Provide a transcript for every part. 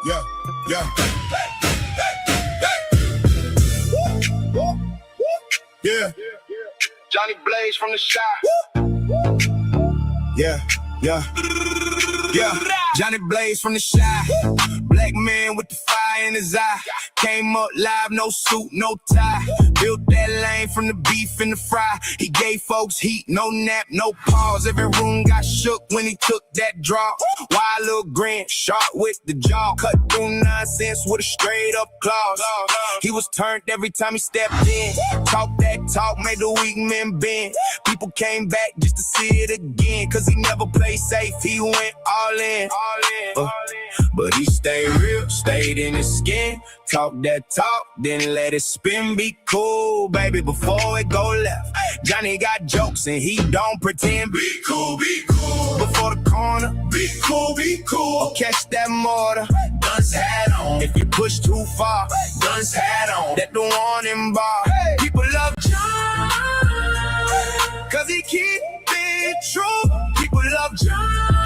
Yeah, yeah. Yeah. Johnny Blaze from the Shy. Yeah, yeah. Yeah, Johnny Blaze from the Shy. Black man with the fire in his eye. Came up live, no suit, no tie. Built that lane from the beef and the fry. He gave folks heat, no nap, no pause. Every room got shook when he took that draw. Wild little grin, sharp with the jaw. Cut through nonsense with a straight up clause. He was turned every time he stepped in. Talk that talk, made the weak men bend. People came back just to see it again. Cause he never played safe, he went all in. But he stayed real, stayed in his skin. Talk that talk, then let it spin. Be cool, baby, before it go left. Johnny got jokes and he don't pretend. Be cool, be cool. Before the corner, Be cool, be cool. or catch that mortar. Guns hat on. If you push too far, Guns hat on. that the warning bar. People love John, cause he keep it true. People love John,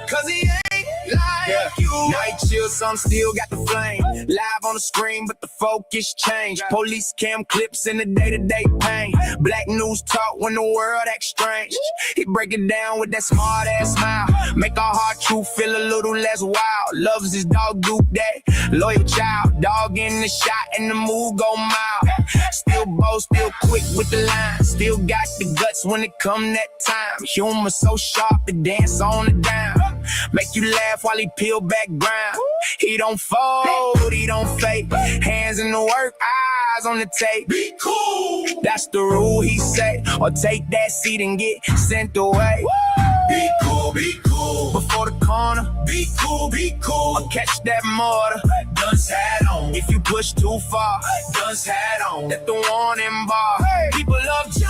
cause he ain't like you. Night chill, some still got the flame. Live on the screen, but the focus changed. Police cam clips in the day-to-day pain. Black news talk when the world acts strange. He break it down with that smart-ass smile. Make our heart truth feel a little less wild. Loves his dog, Duke, that loyal child. Dog in the shot and the move go mild. Still bold, still quick with the line. Still got the guts when it come that time. Humor so sharp, to dance on the dime. Make you laugh while he peel back ground. He don't fold, he don't fake. Hands in the work, eyes on the tape. Be cool. That's the rule, he say. Or take that seat and get sent away. Be cool, be cool. Before the corner, Be cool, be cool. or catch that mortar. Guns hat on. If you push too far, Guns hat on. that the warning bar. People love John,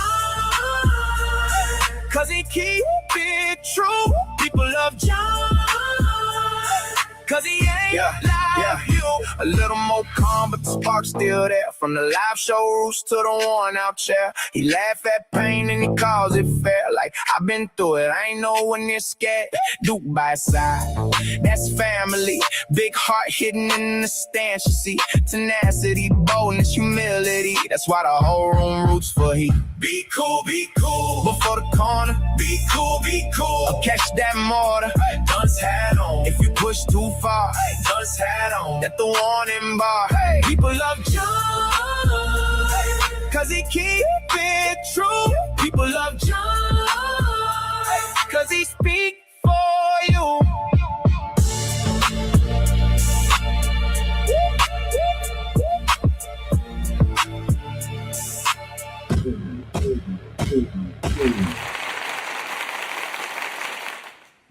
cause he keep it true. People love John, cause he ain't like you. A little more calm, but the spark's still there. From the live show roots to the worn out chair. He laugh at pain and he calls it fair. Like, I've been through it, I ain't no one near scared. Duke by his side, that's family. Big heart hidden in the stance, you see. Tenacity, boldness, humility. That's why the whole room roots for he. Be cool, be cool. Before the corner, Be cool, be cool. or catch that mortar. Guns hat on. If you push too far, Guns hat on. that the warning bar. People love John, cause he keep it true. People love John, cause he speak for you.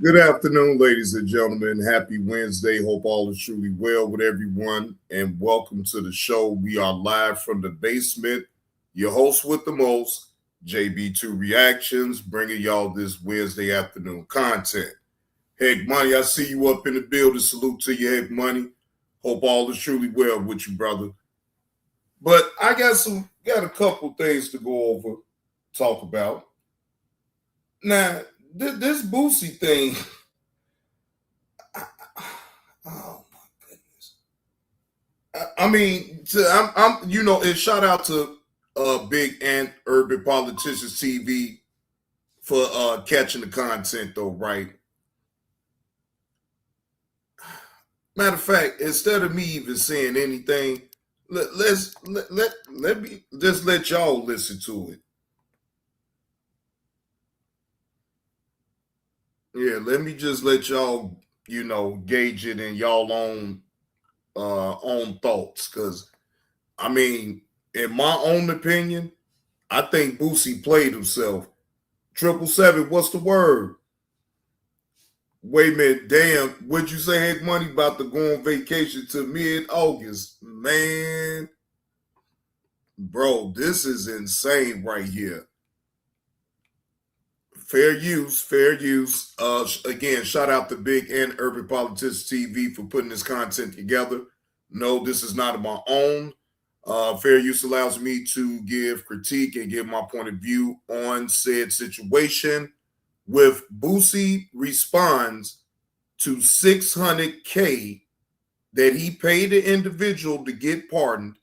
Good afternoon, ladies and gentlemen. Happy Wednesday. Hope all is truly well with everyone. And welcome to the show. We are live from the basement. Your host with the most, JB2 Reactions, bringing y'all this Wednesday afternoon content. Heck Money, I see you up in the building. Salute to you, Heck Money. Hope all is truly well with you, brother. But I got a couple things to go over, talk about. Now, this Boosie thing, oh my goodness! I mean, I'm and shout out to Big and Urban Politicians TV for catching the content though, right? Matter of fact, instead of me even saying anything, let me just let y'all listen to it. Yeah, let me just let y'all, gauge it in y'all own thoughts. Because, I mean, in my own opinion, I think Boosie played himself. 777, what's the word? Wait a minute, damn, what'd you say, Heck Money, about to go on vacation to mid-August? Man, Bro, this is insane right here. Fair use, fair use. Again, shout out to Big and Urban Politics TV for putting this content together. No, this is not my own. Fair use allows me to give critique and give my point of view on said situation. With Boosie responds to $600K that he paid the individual to get pardoned,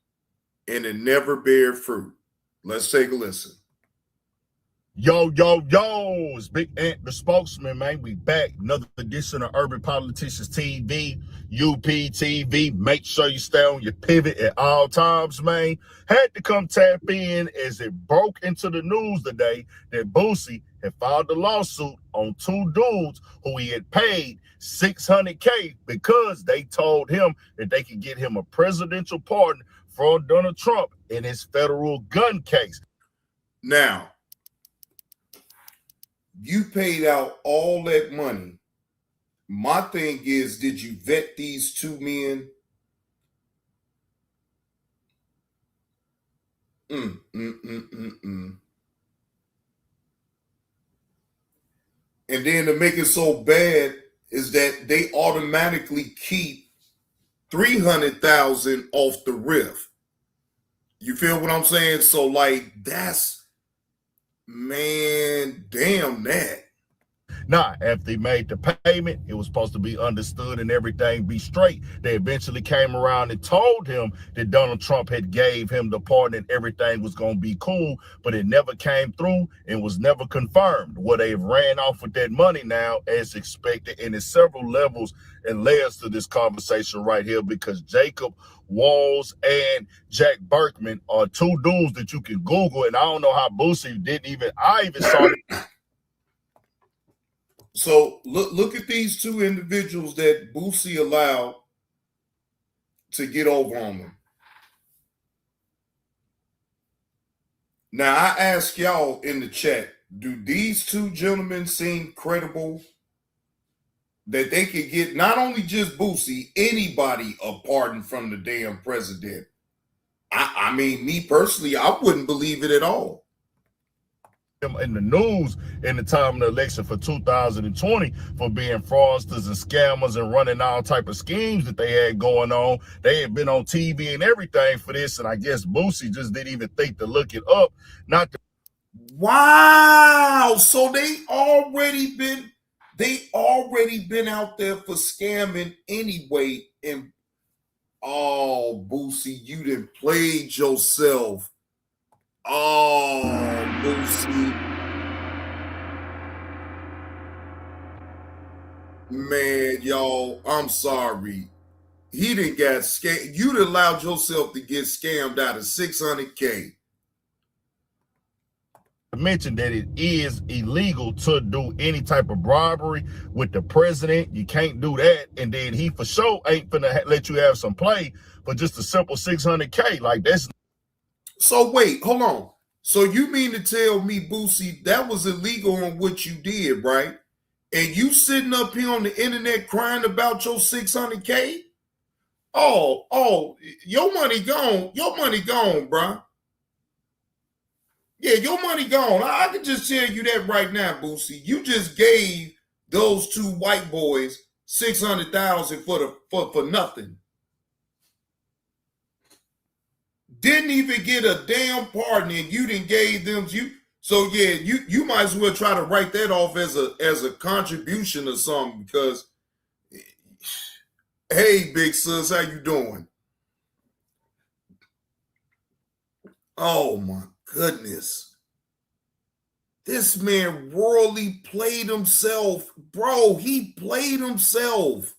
and it never bear fruit. Let's take a listen. Yo, it's Big Ant, the spokesman, man. We back. Another edition of Urban Politicians TV, UPTV. Make sure you stay on your pivot at all times, man. Had to come tap in as it broke into the news today that Boosie had filed a lawsuit on two dudes who he had paid $600K because they told him that they could get him a presidential pardon from Donald Trump in his federal gun case. Now, you paid out all that money. My thing is, did you vet these two men? And then to make it so bad is that they automatically keep $300,000 off the riff. You feel what I'm saying? So, like, that's, man, damn that. Nah, after they made the payment, it was supposed to be understood and everything be straight. They eventually came around and told him that Donald Trump had gave him the pardon and everything was going to be cool, but it never came through and was never confirmed. Well, they've ran off with that money now as expected, and there's several levels and layers to this conversation right here because Jacob Walls and Jack Berkman are two dudes that you can Google, and I don't know how Boosie I even saw it. So look at these two individuals that Boosie allowed to get over on them. Now, I ask y'all in the chat, do these two gentlemen seem credible that they could get not only just Boosie, anybody a pardon from the damn president? I mean, me personally, I wouldn't believe it at all. In the news in the time of the election for 2020 for being fraudsters and scammers and running all type of schemes that they had going on. They had been on TV and everything for this, and I guess Boosie just didn't even think to look it up. Wow! So they already been out there for scamming anyway. And oh, Boosie, you done played yourself. Oh, Boosie. Man, y'all, I'm sorry. He didn't get scammed. You'd allowed yourself to get scammed out of $600K. Mentioned that it is illegal to do any type of bribery with the president. You can't do that. And then he for sure ain't gonna let you have some play for just a simple $600K. Like that's. So wait, hold on. So you mean to tell me, Boosie, that was illegal on what you did, right? And you sitting up here on the internet crying about your $600K? Oh, your money gone. Your money gone, bro. Yeah, your money gone. I can just tell you that right now, Boosie. You just gave those two white boys $600,000 for nothing. Didn't even get a damn pardon, and you didn't gave them you. So yeah, you might as well try to write that off as a contribution or something. Because hey, big sis, how you doing? Oh my goodness, this man royally played himself, bro. He played himself.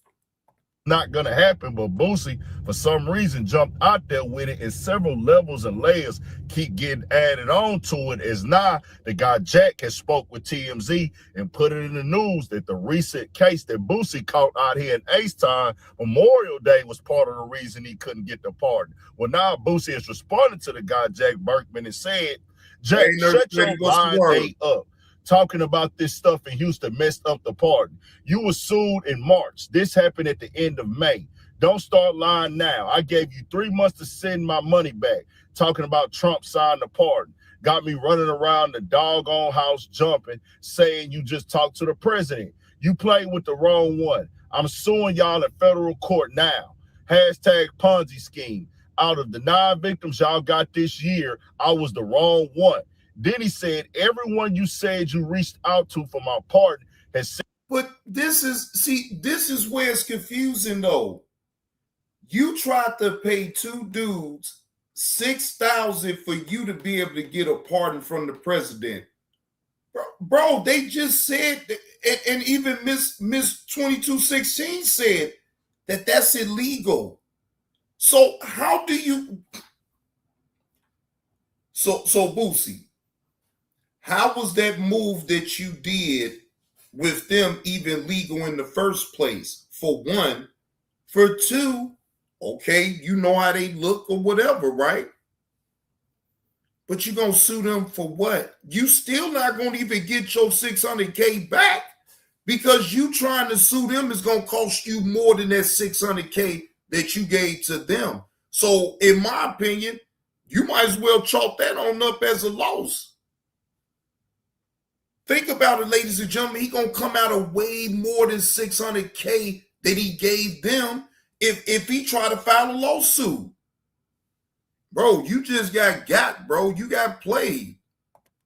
Not gonna happen, but Boosie for some reason jumped out there with it, and several levels and layers keep getting added on to it. As now the guy Jack has spoke with TMZ and put it in the news that the recent case that Boosie caught out here in H-Town Memorial Day was part of the reason he couldn't get the pardon. Well, now Boosie has responded to the guy Jack Berkman and said, Jack, shut your lying up. Talking about this stuff in Houston messed up the pardon. You were sued in March. This happened at the end of May. Don't start lying now. I gave you 3 months to send my money back. Talking about Trump signed the pardon. Got me running around the doggone house jumping, saying you just talked to the president. You played with the wrong one. I'm suing y'all in federal court now. Hashtag Ponzi scheme. Out of the 9 victims y'all got this year, I was the wrong one. Then he said, everyone you said you reached out to for my pardon has said. But this is where it's confusing though. You tried to pay 2 dudes $6,000 for you to be able to get a pardon from the president. Bro, they just said, and even Miss 2216 said that that's illegal. So how do you, so Boosie, how was that move that you did with them even legal in the first place? For one. For two, okay, you know how they look or whatever, right? But you're going to sue them for what? You still not going to even get your $600K back, because you trying to sue them is going to cost you more than that $600K that you gave to them. So in my opinion, you might as well chalk that on up as a loss. Think about it, ladies and gentlemen. He going to come out of way more than $600K that he gave them if he try to file a lawsuit. Bro, you just got, bro. You got played.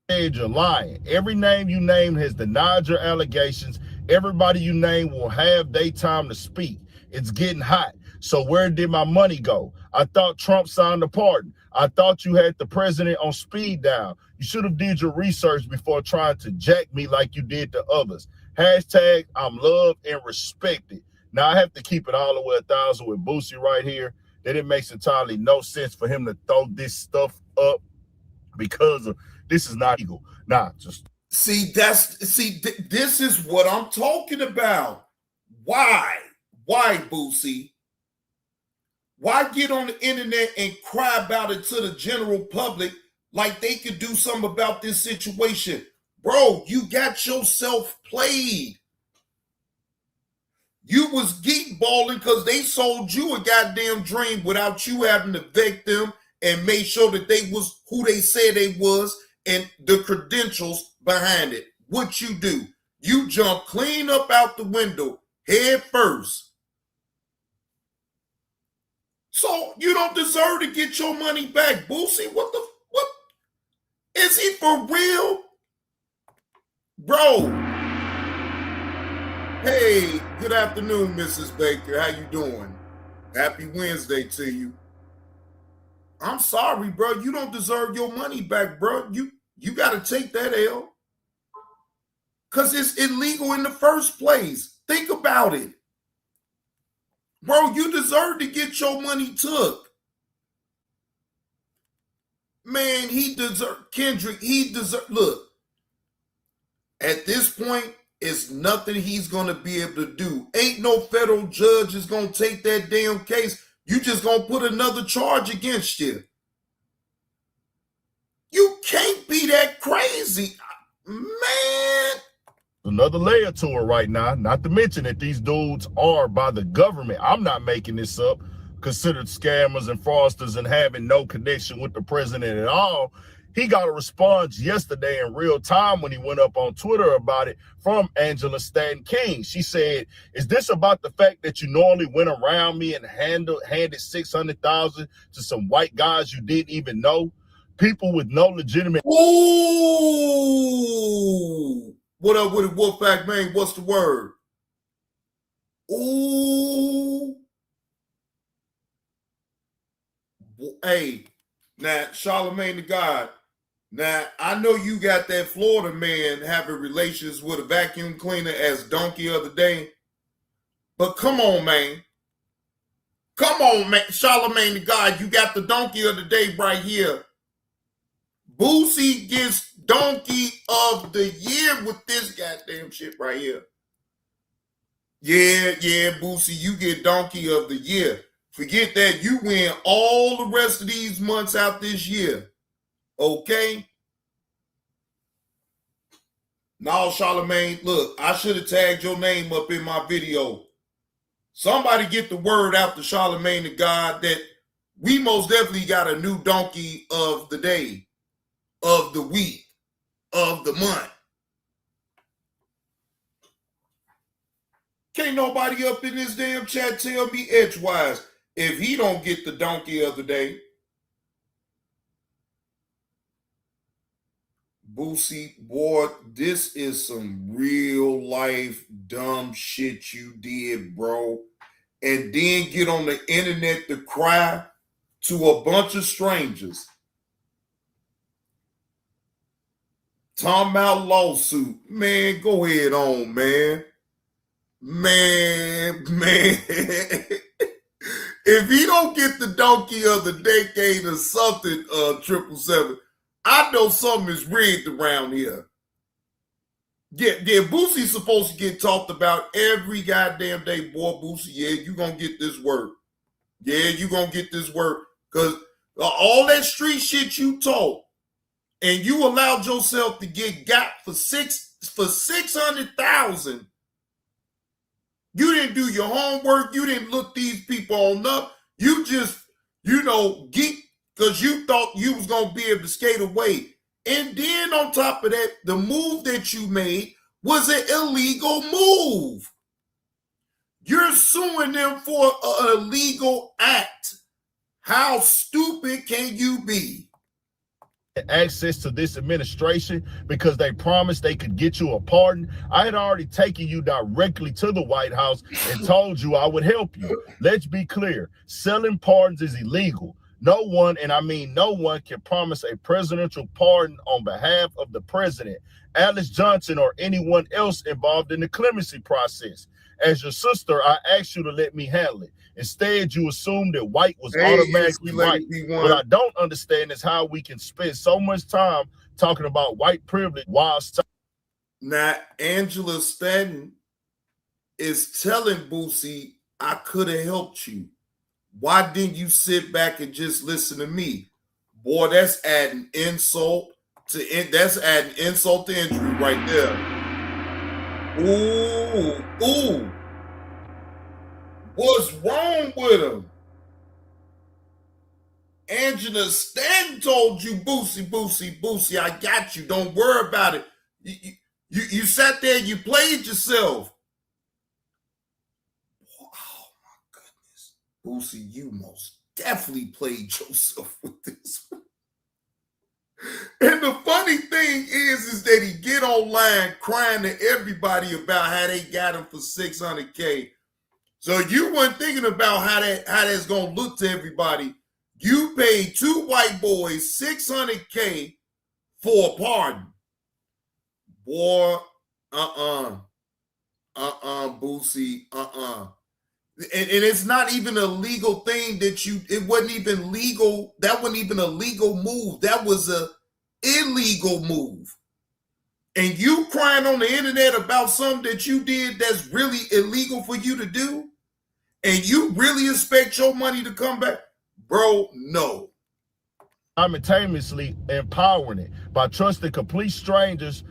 You're lying. Every name you named has denied your allegations. Everybody you name will have their time to speak. It's getting hot. So where did my money go? I thought Trump signed the pardon. I thought you had the president on speed dial. You should have did your research before trying to jack me like you did to others. Hashtag I'm loved and respected. Now I have to keep it all the way 1,000 with Boosie right here. That it makes entirely no sense for him to throw this stuff up because of this is not legal. Nah, just this is what I'm talking about. Why, Boosie? Why get on the internet and cry about it to the general public like they could do something about this situation? Bro, you got yourself played. You was geek balling because they sold you a goddamn dream without you having to vet them and make sure that they was who they said they was and the credentials behind it. What you do? You jump clean up out the window head first. So you don't deserve to get your money back, Boosie. What is he for real? Bro. Hey, good afternoon, Mrs. Baker. How you doing? Happy Wednesday to you. I'm sorry, bro. You don't deserve your money back, bro. You got to take that L. Because it's illegal in the first place. Think about it. Bro, you deserve to get your money took. Man, Kendrick, look, at this point, it's nothing he's going to be able to do. Ain't no federal judge is going to take that damn case. You just going to put another charge against you. You can't be that crazy. Man. Another layer to it right now, not to mention that these dudes are by the government. I'm not making this up. Considered scammers and fraudsters and having no connection with the president at all. He got a response yesterday in real time when he went up on Twitter about it from Angela Stanton King. She said, is this about the fact that you normally went around me and handed $600,000 to some white guys you didn't even know? People with no legitimate. Ooh. What up with it, Wolfpack, man? What's the word? Ooh. Hey, now, Charlemagne the God. Now, I know you got that Florida man having relations with a vacuum cleaner as donkey of the day. But come on, man. Come on, man. Charlemagne the God, you got the donkey of the day right here. Boosie gets donkey of the year with this goddamn shit right here. Yeah, Boosie, you get donkey of the year. Forget that. You win all the rest of these months out this year. Okay? Now, Charlemagne, look, I should have tagged your name up in my video. Somebody get the word out to Charlemagne the God that we most definitely got a new donkey of the day, of the week, of the month. Can't nobody up in this damn chat tell me edgewise if he don't get the donkey of the day. Boosie, boy, this is some real life dumb shit you did, bro. And then get on the internet to cry to a bunch of strangers. Talking about lawsuit. Man, go ahead on, man. Man. If he don't get the donkey of the decade or something, 777, I know something is rigged around here. Yeah, Boosie's supposed to get talked about every goddamn day. Boy, Boosie, yeah, you gonna get this work. Yeah, you gonna get this work. Because all that street shit you told, and you allowed yourself to get got for 600,000. You didn't do your homework. You didn't look these people on up. You just, geek because you thought you was going to be able to skate away. And then on top of that, the move that you made was an illegal move. You're suing them for an illegal act. How stupid can you be? Access to this administration because they promised they could get you a pardon. I had already taken you directly to the White House and told you I would help you. Let's be clear. Selling pardons is illegal. No one, and I mean no one, can promise a presidential pardon on behalf of the president, Alice Johnson, or anyone else involved in the clemency process. As your sister, I asked you to let me handle it. Instead, you assumed that white was automatically right. What I don't understand is how we can spend so much time talking about white privilege while... Now, Angela Stanton is telling Boosie, I could have helped you. Why didn't you sit back and just listen to me? Boy, that's adding insult to injury right there. Ooh. What's wrong with him? Angela Stanton told you, Boosie, I got you. Don't worry about it. You sat there and you played yourself. Oh, my goodness. Boosie, you most definitely played yourself with this. And the funny thing is that he get online crying to everybody about how they got him for $600K. So you weren't thinking about how that's gonna look to everybody. You paid two white boys $600K for a pardon. Boy, Boosie, And it's not even a legal thing it wasn't even legal. That wasn't even a legal move. That was a illegal move. And you crying on the internet about something that you did that's really illegal for you to do? And you really expect your money to come back? Bro, no. Simultaneously empowering it by trusting complete strangers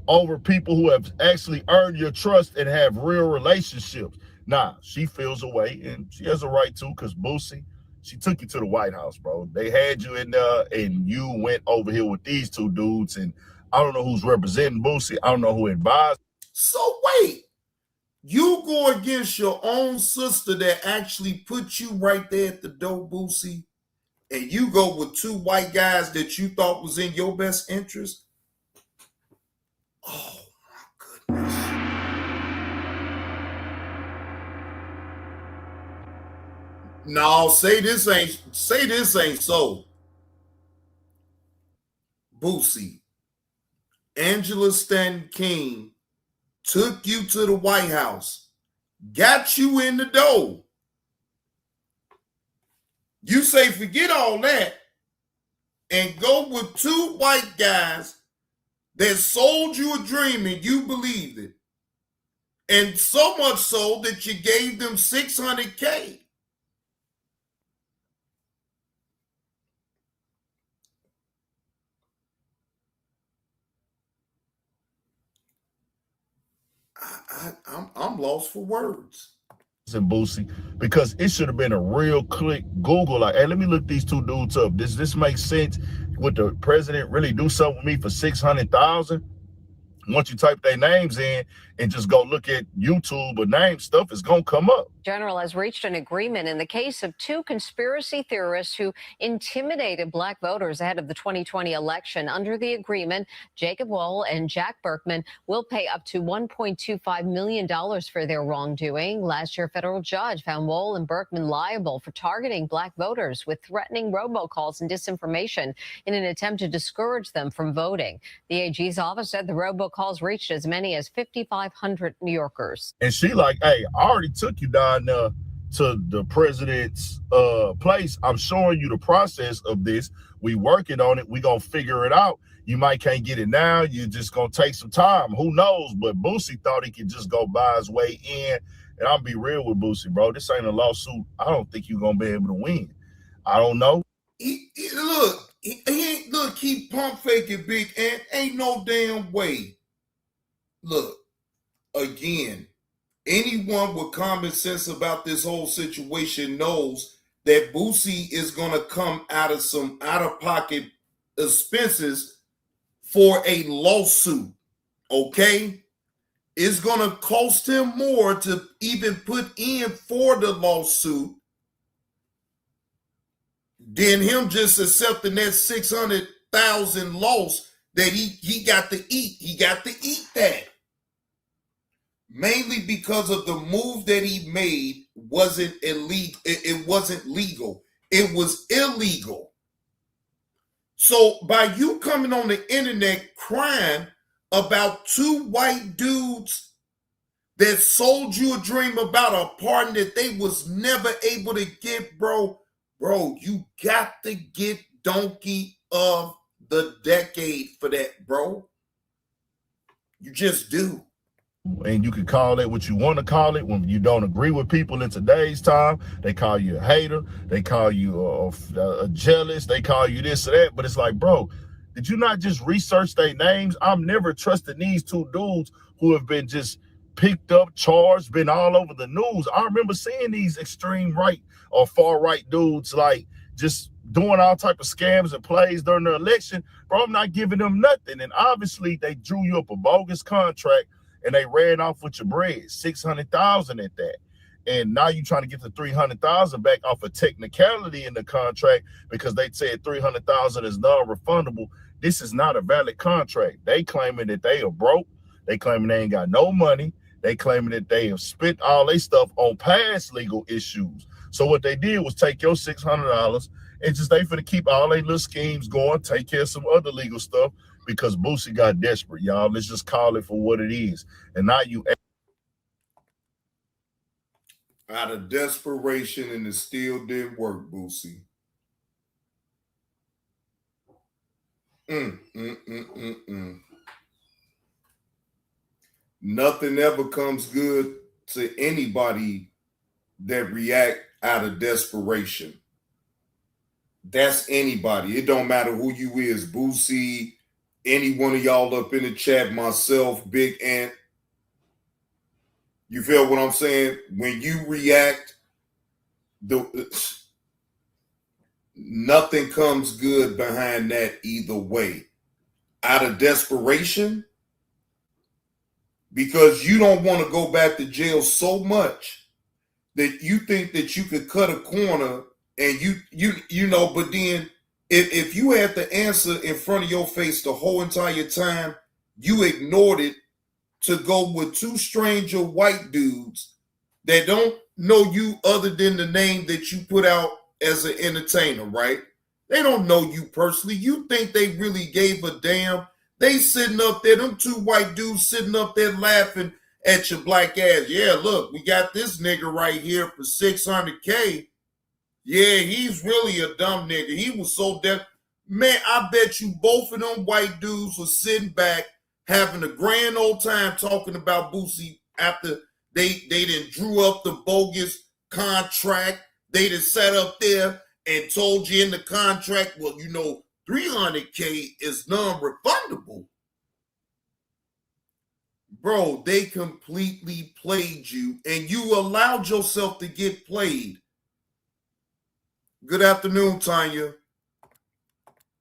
over people who have actually earned your trust and have real relationships. Nah, she feels a way, and she has a right to, because Boosie, she took you to the White House, bro. They had you in there, and you went over here with these two dudes, and I don't know who's representing Boosie. I don't know who advised. So wait, you go against your own sister that actually put you right there at the door, Boosie, and you go with two white guys that you thought was in your best interest? Oh my goodness. No, say this ain't so. Boosie, Angela Stanton King took you to the White House, got you in the door. You say forget all that and go with two white guys that sold you a dream and you believed it. And so much so that you gave them $600K. I'm lost for words. and Boosie, because it should have been a real quick Google, like, hey, let me look these two dudes up. Does this make sense? Would the president really do something with me for $600,000? Once you type their names in and just go look at YouTube or name stuff, it's gonna come up. General has reached an agreement in the case of two conspiracy theorists who intimidated black voters ahead of the 2020 election. Under the agreement, Jacob Wohl and Jack Berkman will pay up to $1.25 million for their wrongdoing. Last year, a federal judge found Wohl and Berkman liable for targeting black voters with threatening robocalls and disinformation in an attempt to discourage them from voting. The AG's office said the robocalls reached as many as 5,500 New Yorkers. And she like, hey, I already took you down to the president's place. I'm showing you the process of this. We working on it. We gonna figure it out. You might can't get it now. You just gonna take some time. Who knows? But Boosie thought he could just go buy his way in. And I'll be real with Boosie, bro. This ain't a lawsuit. I don't think you're gonna be able to win. I don't know. He ain't look. He pump faking big, and ain't no damn way. Look, again, anyone with common sense about this whole situation knows that Boosie is going to come out of some out-of-pocket expenses for a lawsuit, okay? It's going to cost him more to even put in for the lawsuit than him just accepting that $600,000 loss that he got to eat. He got to eat that. Mainly because of the move that he made wasn't illegal. It wasn't legal. It was illegal. So by you coming on the internet crying about two white dudes that sold you a dream about a pardon that they was never able to get, bro, you got to get donkey of the decade for that, bro. You just do. And you can call it what you want to call it. When you don't agree with people in today's time, they call you a hater. They call you a jealous. They call you this or that. But it's like, bro, did you not just research their names? I'm never trusting these two dudes who have been just picked up, charged, been all over the news. I remember seeing these extreme right or far right dudes like just doing all type of scams and plays during the election. Bro, I'm not giving them nothing. And obviously they drew you up a bogus contract and they ran off with your bread, $600,000 at that. And now you're trying to get the $300,000 back off a technicality in the contract because they said $300,000 is non-refundable. This is not a valid contract. They claiming that they are broke. They claiming they ain't got no money. They claiming that they have spent all their stuff on past legal issues. So what they did was take your $600 and just they finna keep all their little schemes going, take care of some other legal stuff because Boosie got desperate, y'all. Let's just call it for what it is. And now you out of desperation, and it still didn't work, Boosie. Nothing ever comes good to anybody that react out of desperation. That's anybody. It don't matter who you is, Boosie, any one of y'all up in the chat, myself, Big Ant. You feel what I'm saying? When you react, nothing comes good behind that either way. Out of desperation, because you don't want to go back to jail so much that you think that you could cut a corner and you know, but then if you had the answer in front of your face the whole entire time, you ignored it to go with two stranger white dudes that don't know you other than the name that you put out as an entertainer, right? They don't know you personally. You think they really gave a damn? They sitting up there, them two white dudes sitting up there laughing at your black ass. Yeah, look, we got this nigga right here for $600K. Yeah, he's really a dumb nigga. He was so deaf. Man, I bet you both of them white dudes were sitting back having a grand old time talking about Boosie after they done drew up the bogus contract. They done sat up there and told you in the contract, well, you know, $300K is non-refundable. Bro, they completely played you, and you allowed yourself to get played. Good afternoon, Tanya.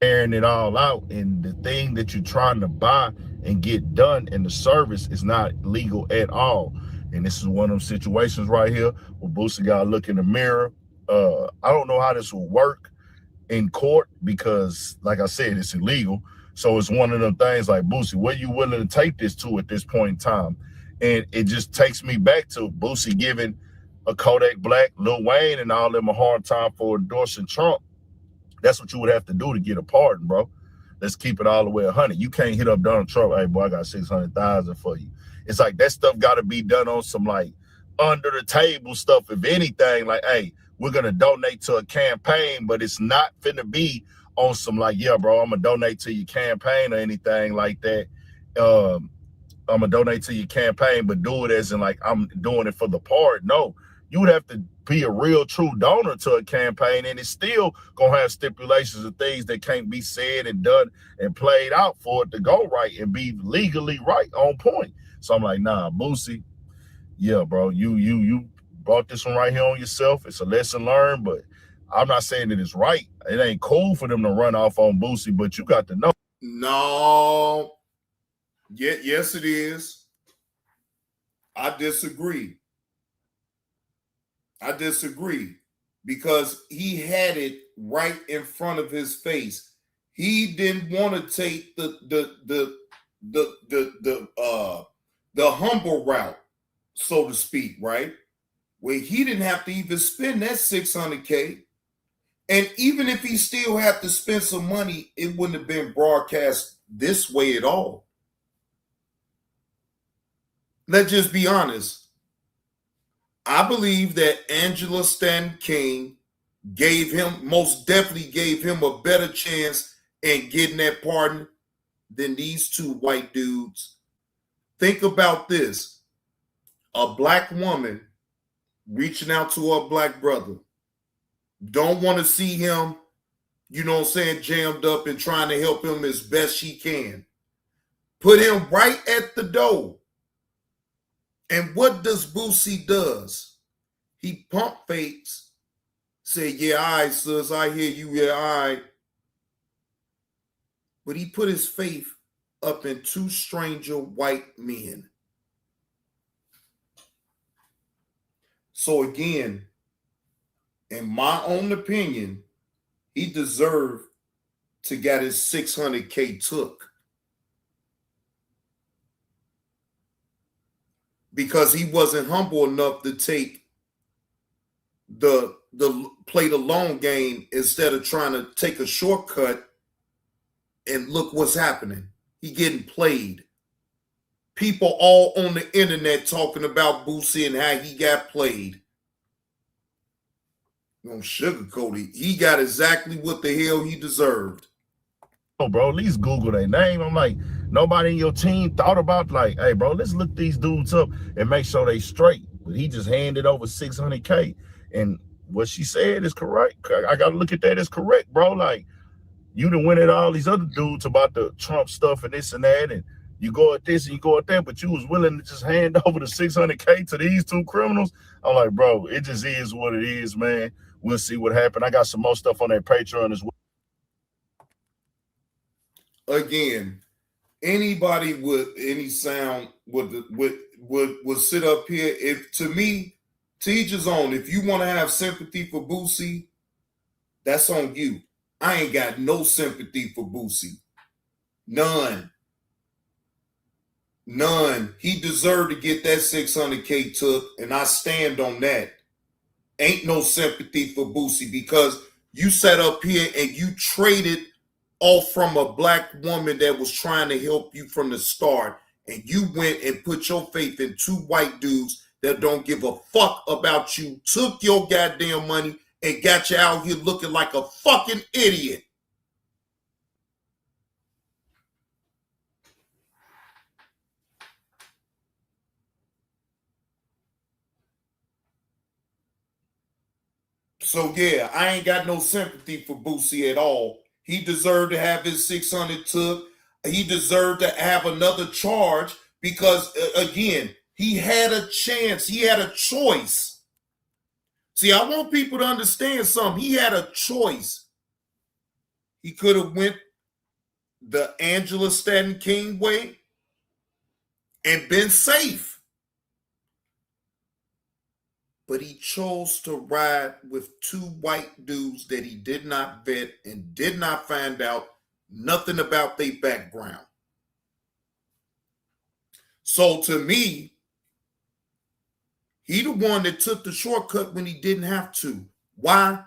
Airing it all out, and the thing that you're trying to buy and get done and the service is not legal at all. And this is one of them situations right here where Boosie got to look in the mirror. I don't know how this will work in court because, like I said, it's illegal. So it's one of them things like, Boosie, what are you willing to take this to at this point in time? And it just takes me back to Boosie giving a Kodak Black, Lil Wayne, and all them a hard time for endorsing Trump. That's what you would have to do to get a pardon, bro. Let's keep it all the way 100. You can't hit up Donald Trump, hey, boy, I got 600,000 for you. It's like that stuff got to be done on some like under the table stuff. If anything, like, hey, we're going to donate to a campaign, but it's not finna be on some like, yeah, bro, I'm going to donate to your campaign or anything like that. I'm going to donate to your campaign, but do it as in like I'm doing it for the part. No, you would have to be a real true donor to a campaign, and it's still gonna have stipulations of things that can't be said and done and played out for it to go right and be legally right on point. So I'm like, nah, Boosie, yeah, bro, you brought this one right here on yourself. It's a lesson learned, but I'm not saying that it's right. It ain't cool for them to run off on Boosie, but you got to know. No. Yes, it is. I disagree. Because he had it right in front of his face. He didn't want to take the humble route, so to speak, right? Where he didn't have to even spend that $600K. And even if he still had to spend some money, it wouldn't have been broadcast this way at all. Let's just be honest. I believe that Angela Stanton King most definitely gave him a better chance in getting that pardon than these two white dudes. Think about this. A black woman reaching out to her black brother. Don't want to see him, you know what I'm saying, jammed up and trying to help him as best she can. Put him right at the door. And what does Boosie does? He pump fakes, say, yeah, all right, sis, I hear you, yeah, all right. But he put his faith up in two stranger white men. So again, in my own opinion, he deserved to get his $600K took. Because he wasn't humble enough to take play the long game instead of trying to take a shortcut and look what's happening. He getting played. People all on the internet talking about Boosie and how he got played. Don't sugarcoat it. He got exactly what the hell he deserved. Oh, bro, at least Google their name. I'm like, nobody in your team thought about like, hey, bro, let's look these dudes up and make sure they straight. But he just handed over $600K. And what she said is correct. I got to look at that as correct, bro. Like, you done went at all these other dudes about the Trump stuff and this and that. And you go at this and you go at that, but you was willing to just hand over the $600K to these two criminals. I'm like, bro, it just is what it is, man. We'll see what happened. I got some more stuff on that Patreon as well. Again, anybody with any sound would sit up here. If to me, to each his own. If you want to have sympathy for Boosie, that's on you. I ain't got no sympathy for Boosie. None. He deserved to get that $600K took, and I stand on that. Ain't no sympathy for Boosie because you sat up here and you traded off from a black woman that was trying to help you from the start, and you went and put your faith in two white dudes that don't give a fuck about you, took your goddamn money, and got you out here looking like a fucking idiot. So yeah, I ain't got no sympathy for Boosie at all. He deserved to have his 600 took. He deserved to have another charge because, again, he had a chance. He had a choice. See, I want people to understand something. He had a choice. He could have went the Angela Stanton King way and been safe. But he chose to ride with two white dudes that he did not vet and did not find out nothing about their background. So to me, he the one that took the shortcut when he didn't have to. Why?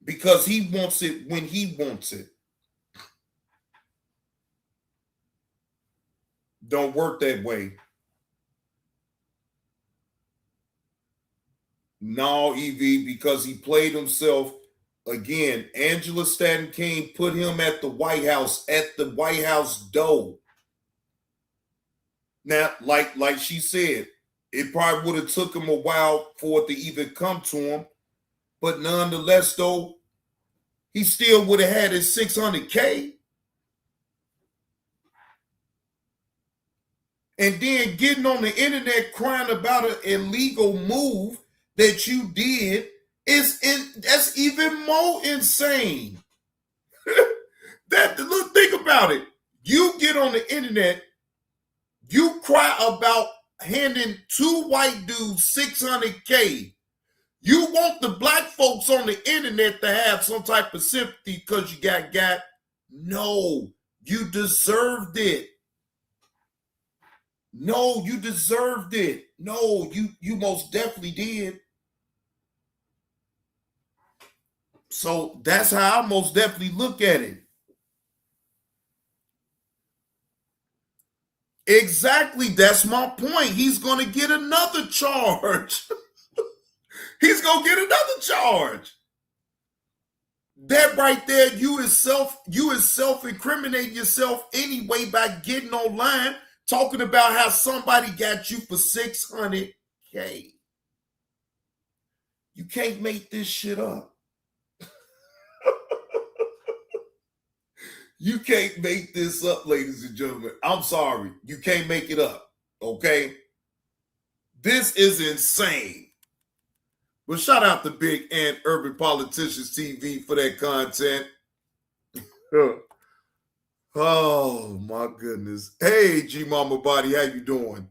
Because he wants it when he wants it. Don't work that way. No, EV, because he played himself. Again, Angela Stanton King put him at the White House door. Now, like she said, it probably would have took him a while for it to even come to him. But nonetheless, though, he still would have had his $600K. And then getting on the internet crying about an illegal move that you did that's even more insane. Look, think about it. You get on the internet, you cry about handing two white dudes $600K. You want the black folks on the internet to have some type of sympathy because you got. No, you deserved it. No, you deserved it. No, you most definitely did. So that's how I most definitely look at it. Exactly. That's my point. He's going to get another charge. He's going to get another charge. That right there, you is self-incriminating yourself anyway by getting online talking about how somebody got you for $600K. You can't make this shit up. You can't make this up, ladies and gentlemen. I'm sorry. You can't make it up, okay? This is insane. But shout out to Big Ant Urban Politicians TV for that content. Oh, my goodness. Hey, G Mama Body, how you doing?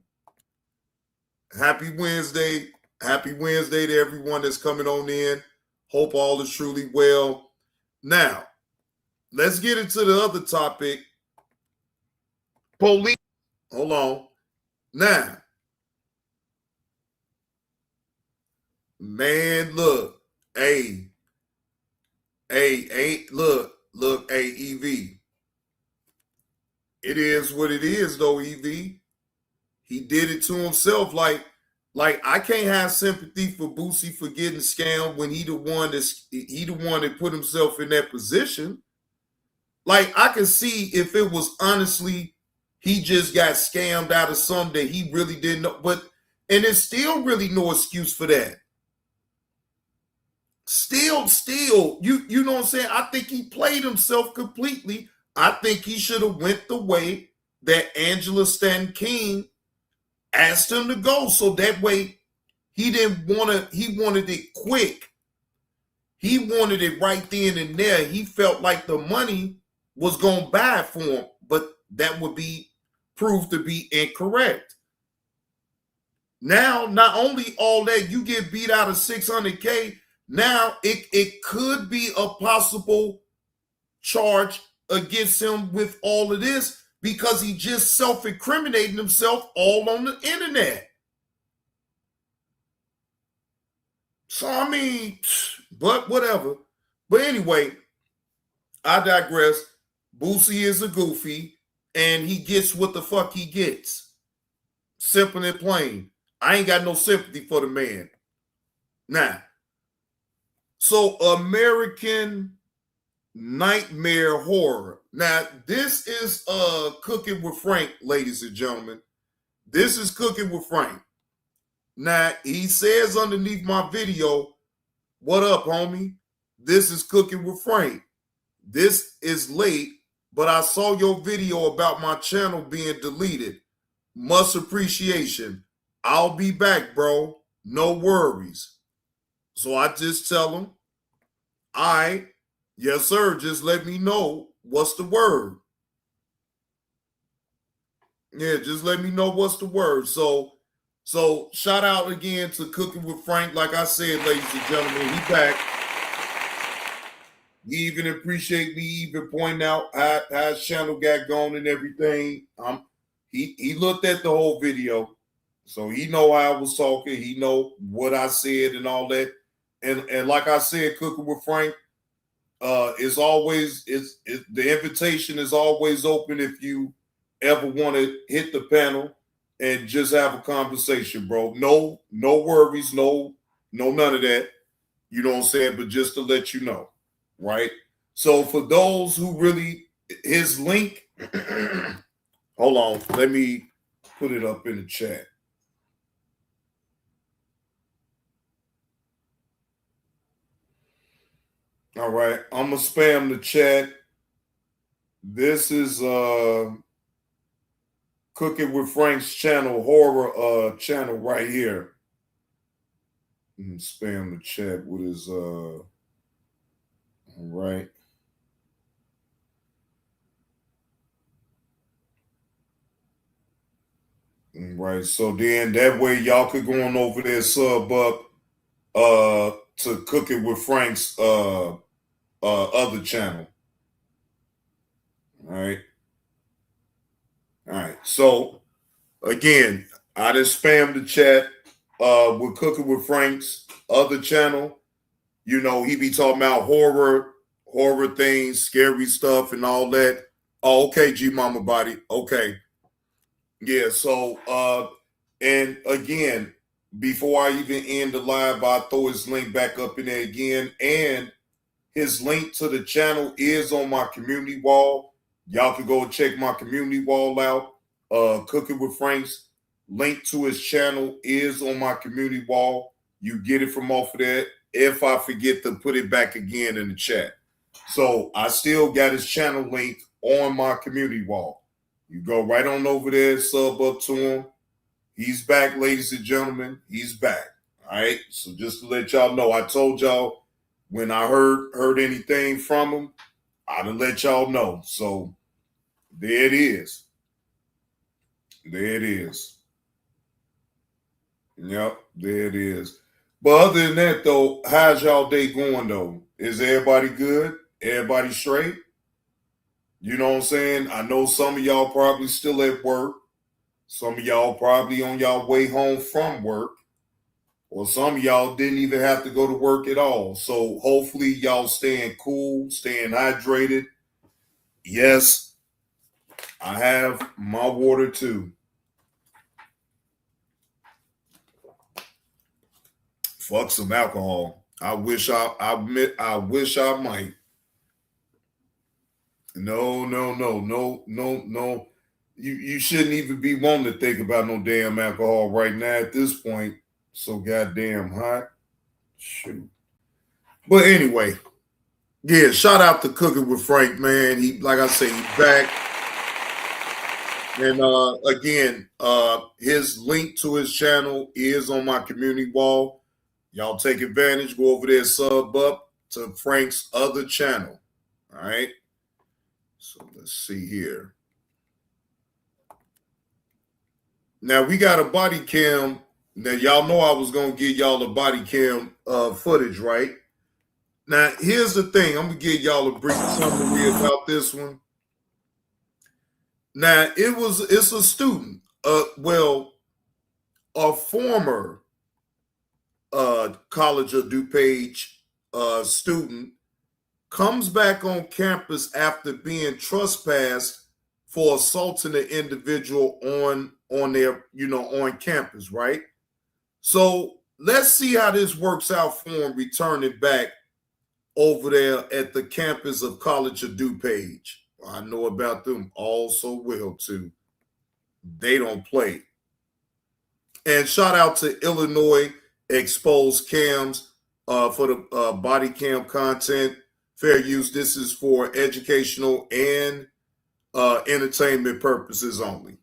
Happy Wednesday. Happy Wednesday to everyone that's coming on in. Hope all is truly well. Now, let's get into the other topic. Police. Hold on. Now, man, look. Hey, look, hey, EV. It is what it is, though, EV. He did it to himself. Like I can't have sympathy for Boosie for getting scammed when he the one that put himself in that position. Like, I can see if it was honestly he just got scammed out of something that he really didn't know. And there's still really no excuse for that. Still, you know what I'm saying? I think he played himself completely. I think he should have went the way that Angela Stanton King asked him to go. So that way he wanted it quick. He wanted it right then and there. He felt like the money was going to buy it for him, but that would be proved to be incorrect. Now, not only all that, you get beat out of $600K, now it could be a possible charge against him with all of this because he just self-incriminating himself all on the internet. So, I mean, but whatever. But anyway, I digress. Boosie is a goofy, and he gets what the fuck he gets. Simple and plain. I ain't got no sympathy for the man. Now, so American Nightmare Horror. Now, this is Cooking with Frank, ladies and gentlemen. This is Cooking with Frank. Now, he says underneath my video, what up, homie? This is Cooking with Frank. This is late, but I saw your video about my channel being deleted. Much appreciation. I'll be back, bro. No worries. So I just tell them, all right, yes, sir. Just let me know what's the word. Yeah, just let me know what's the word. So shout out again to Cooking with Frank. Like I said, ladies and gentlemen, he back. He even appreciate me even pointing out how his channel got going and everything. He looked at the whole video, so he know how I was talking. He know what I said and all that. And like I said, Cooking with Frank, is always the invitation is always open if you ever want to hit the panel and just have a conversation, bro. No worries, no none of that. You know what I'm saying? But just to let you know, right? So for those who really, his link, hold on, let me put it up in the chat. All right, I'm gonna spam the chat. This is Cooking with Frank's channel, horror channel right here. Spam the chat with his all right. Right. So then that way y'all could go on over there, sub up to Cooking with Frank's other channel. All right. All right. So again, I just spammed the chat with Cooking with Frank's other channel. You know, he be talking about horror things, scary stuff and all that. Oh, okay, G Mama Body. Okay. Yeah, so and again, before I even end the live, I'll throw his link back up in there again. And his link to the channel is on my community wall. Y'all can go check my community wall out. Cooking with Frank's link to his channel is on my community wall. You get it from off of that. If I forget to put it back again in the chat. So I still got his channel link on my community wall. You go right on over there, sub up to him. He's back, ladies and gentlemen. He's back. All right. So just to let y'all know, I told y'all when I heard anything from him, I'd let y'all know. So there it is. There it is. Yep, there it is. But other than that, though, how's y'all day going, though? Is everybody good? Everybody straight? You know what I'm saying? I know some of y'all probably still at work. Some of y'all probably on y'all way home from work. Or some of y'all didn't even have to go to work at all. So hopefully y'all staying cool, staying hydrated. Yes, I have my water too. Fuck some alcohol. I wish I might. No. You shouldn't even be wanting to think about no damn alcohol right now at this point. So goddamn hot. Shoot. But anyway, yeah, shout out to Cooking with Frank, man. He, like I say, he's back. And again, his link to his channel is on my community wall. Y'all take advantage, go over there, sub up to Frank's other channel. All right. So let's see here. Now we got a body cam. Now y'all know I was gonna give y'all a body cam footage, right? Now here's the thing. I'm gonna give y'all a brief summary about this one. Now it's a student, a former College of DuPage student comes back on campus after being trespassed for assaulting an individual on their, on campus, right? So let's see how this works out for him returning back over there at the campus of College of DuPage. I know about them all so well too. They don't play. And shout out to Illinois Exposed Cams for the body cam content. Fair use. This is for educational and entertainment purposes only.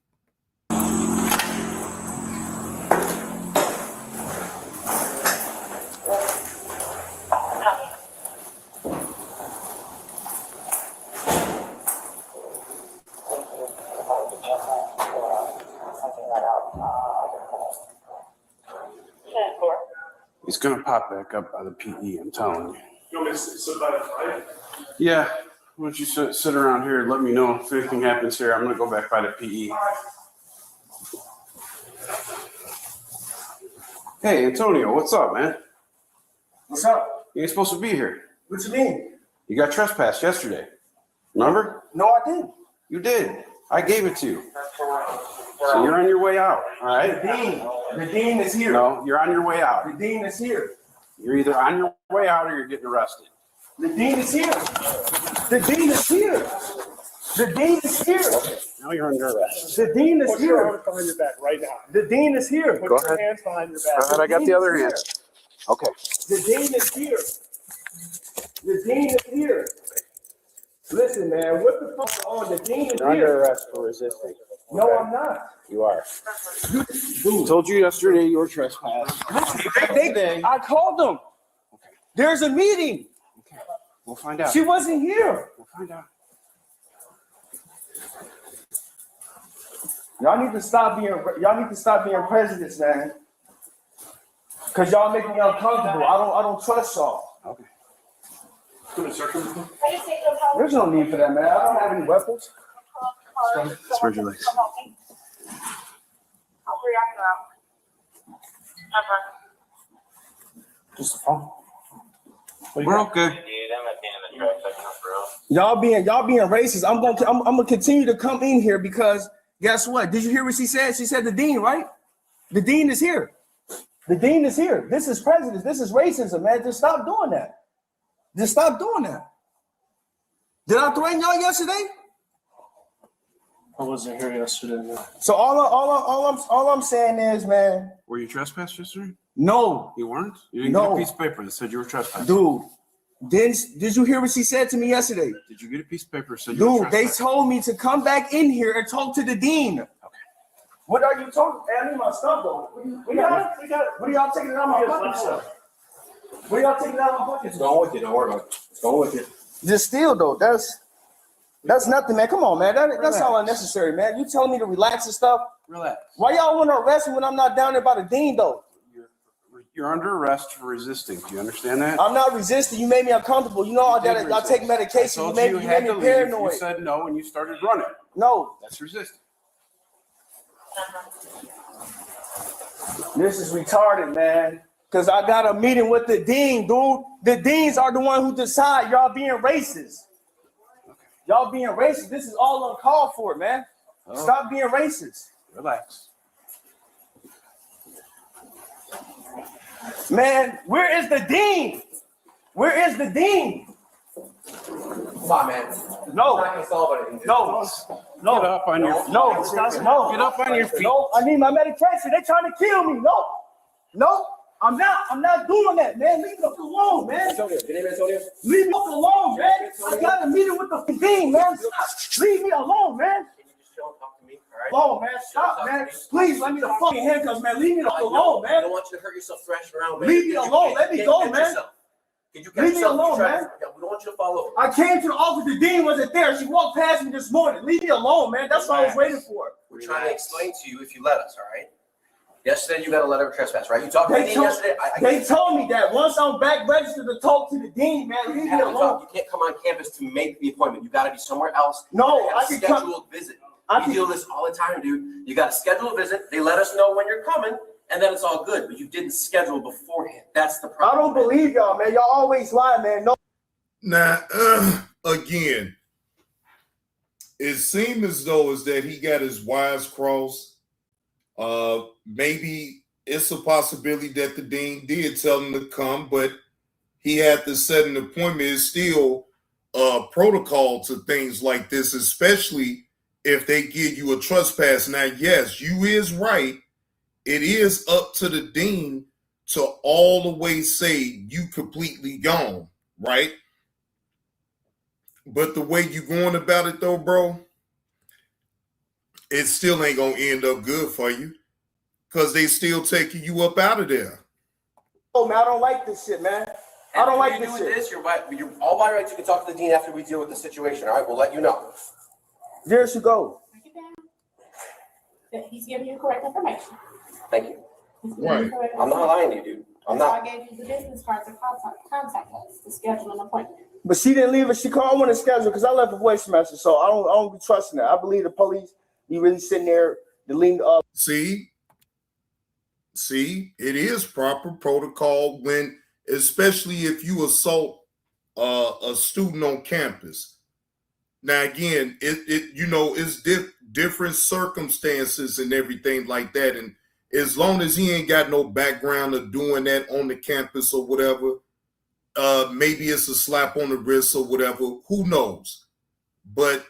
He's gonna pop back up by the PE, I'm telling you. You want me to sit by the fire? Yeah, why don't you sit around here and let me know if anything happens here. I'm gonna go back by the PE. Hey, Antonio, what's up, man? What's up? You ain't supposed to be here. What you mean? You got trespassed yesterday. Remember? No, I didn't. You did. I gave it to you. So you're on your way out, all right? The dean is here. No, you're on your way out. The dean is here. You're either on your way out or you're getting arrested. The dean is here. The dean is here. The dean is here. Now you're under arrest. The dean is Put your here. arms behind your back right now. The dean is here. Put Go your ahead. hands behind your Go back. ahead, I got the other hand. Okay. The dean is here. The dean is here. Listen, man, what the fuck on? The dean is You're under here. arrest for resisting. No, I'm not. You are. Dude, Told you yesterday you were trespassed. I called them. There's a meeting. We'll find out. She wasn't here. We'll find out. Y'all need to stop being presidents, man. Cause y'all make me uncomfortable. I don't trust y'all. Okay. There's no need for that, man. I don't have any weapons. Spread your legs. Just a phone. We're okay. Y'all being racist. I'm gonna continue to come in here because guess what? Did you hear what she said? She said the dean, right? The dean is here. The dean is here. This is prejudice. This is racism, man. Just stop doing that. Just stop doing that. Did I threaten y'all yesterday? I wasn't here yesterday, man. So all I'm saying is, man, Were you trespassed yesterday? no, You weren't? You didn't No. get a piece of paper that said you were trespassed. dude. Did you hear what she said to me yesterday? Did you get a piece of paper that said you were Dude, they trespassed? told me to come back in here and talk to the dean. Okay. What are you talking? Hey, I need my stuff though. What are y'all taking it out of my pockets for? What are y'all taking it out of my pockets? It's going with you. Don't worry about it. It's going with you. Just steal though. That's nothing, man. Come on, man. That's all unnecessary, man. You telling me to relax and stuff? Relax. Why y'all want to arrest me when I'm not down there by the dean though? You're under arrest for resisting. Do you understand that? I'm not resisting. You made me uncomfortable. You know I did I take resist. medication. I You told made me had to leave. paranoid. You said no and you started running. No, That's resisting. this is retarded, man. Cause I got a meeting with the dean, dude. The deans are the one who decide y'all being racist. Y'all being racist. This is all uncalled for, man. Oh. Stop being racist. Relax. Man, where is the dean? Where is the dean? Come on, man. No, Not gonna solve anything. no, Get no, up on your feet. no, no. Get up on your feet. No, I need my medication. They're trying to kill me. No, I'm not doing that, man. Leave me alone, man. Antonio, your name is Antonio? Leave me alone, man. I got a meeting with the dean, man. Stop. Leave me alone, man. Can you just chill and talk to me? All right. Alone, man. Stop, man. Please let me the fucking handcuffs, man. Leave me alone, I don't man. want you to hurt yourself thrashing around, man. Leave me alone. Let me go, man. Can you Leave me alone, man. Yeah, we don't want you to fall over. I came to the office. The dean wasn't there. She walked past me this morning. Leave me alone, man. That's what I was waiting for. We're trying to explain to you if you let us, all right? Yesterday you got a letter of trespass, right? You talked to the dean yesterday. They told me that once I'm back registered to talk to the dean, man, leave me alone. You can't come on campus to make the appointment. You got to be somewhere else. No, You I gotta can come. schedule a visit. I We can- deal with this all the time, dude. You got to schedule a visit. They let us know when you're coming, and then it's all good. But you didn't schedule beforehand. That's the I problem. don't believe y'all, man. Y'all always lie, man. No. Now, again, it seemed as though is that he got his wires crossed. Maybe it's a possibility that the dean did tell him to come, but he had to set an appointment. It's still protocol to things like this, especially if they give you a trespass. Now, yes, you is right. It is up to the dean to all the way say you completely gone, right? But the way you going about it though, bro, it still ain't gonna end up good for you because they still taking you up out of there. Oh, man, I don't like this shit, man. I don't like this shit. You're all by rights. You can talk to the dean after we deal with the situation. All right, we'll let you know. There she go. Break it down. That he's giving you correct information. Thank you. He's giving you Right. correct I'm not lying to you, dude. I'm That's why not. I gave you the business card to contact us to schedule an appointment. But she didn't leave it. She called. I want to schedule because I left a voice message, so I don't be trusting that. I believe the police be really sitting there deleting up. See, it is proper protocol when, especially if you assault a student on campus. Now, again, it's different circumstances and everything like that. And as long as he ain't got no background of doing that on the campus or whatever, maybe it's a slap on the wrist or whatever, who knows? But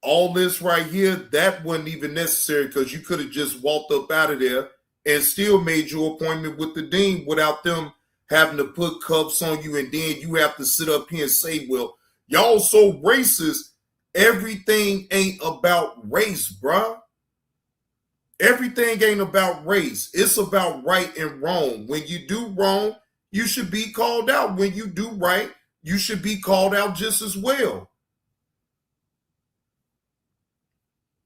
all this right here, that wasn't even necessary because you could have just walked up out of there and still made your appointment with the dean without them having to put cuffs on you. And then you have to sit up here and say, well, y'all so racist. Everything ain't about race, bruh. Everything ain't about race. It's about right and wrong. When you do wrong, you should be called out. When you do right, you should be called out just as well.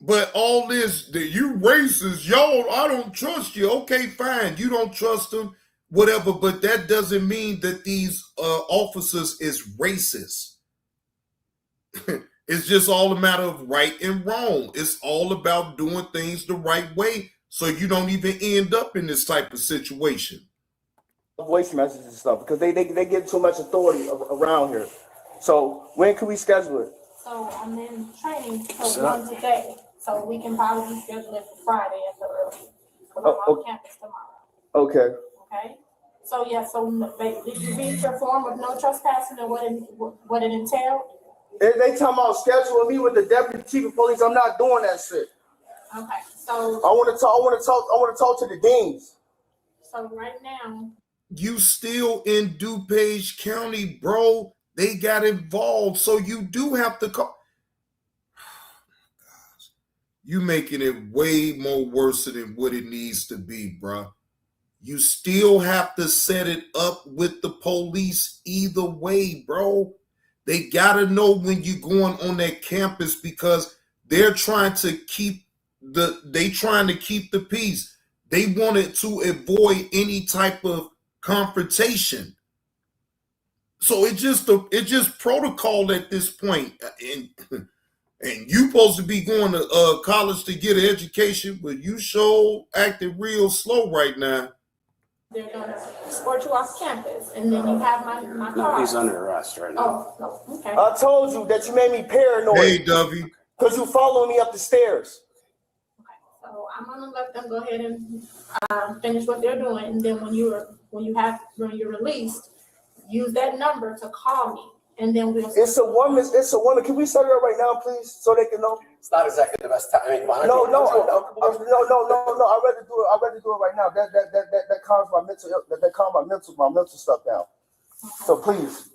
But all this, that you racist, y'all, I don't trust you. Okay, fine. You don't trust them, whatever. But that doesn't mean that these officers is racist. It's just all a matter of right and wrong. It's all about doing things the right way so you don't even end up in this type of situation. Voice messages and stuff because they get too much authority around here. So when can we schedule it? So I'm in training till 1 today, so we can probably schedule it for Friday at the earliest. Because I'm on campus tomorrow. Okay. Okay. So yeah. So did you read your form of no trespassing and what it entailed? They talking about scheduling me with the deputy chief of police. I'm not doing that shit. Okay. So I want to talk to the deans. So right now, you still in DuPage County, bro. They got involved, so you do have to call. Gosh, you making it way more worse than what it needs to be, bro. You still have to set it up with the police either way, bro. They gotta know when you're going on that campus because they're trying to keep the peace. They wanted to avoid any type of confrontation. So it's just protocol at this point. And you supposed to be going to college to get an education, but you sure acting real slow right now. they're gonna escort you off campus, and then you have my car. No, he's under arrest right now. Oh, no, okay. I told you that you made me paranoid. Hey, Dovey. Because you following me up the stairs. Okay, so I'm gonna let them go ahead and finish what they're doing, and then when you're released, use that number to call me, and then we'll. It's a woman. Can we set it up right now, please, so they can know? It's not exactly the best time. I mean, No. I'd rather do it right now. That calms my mental. That calms my mental stuff down. So please,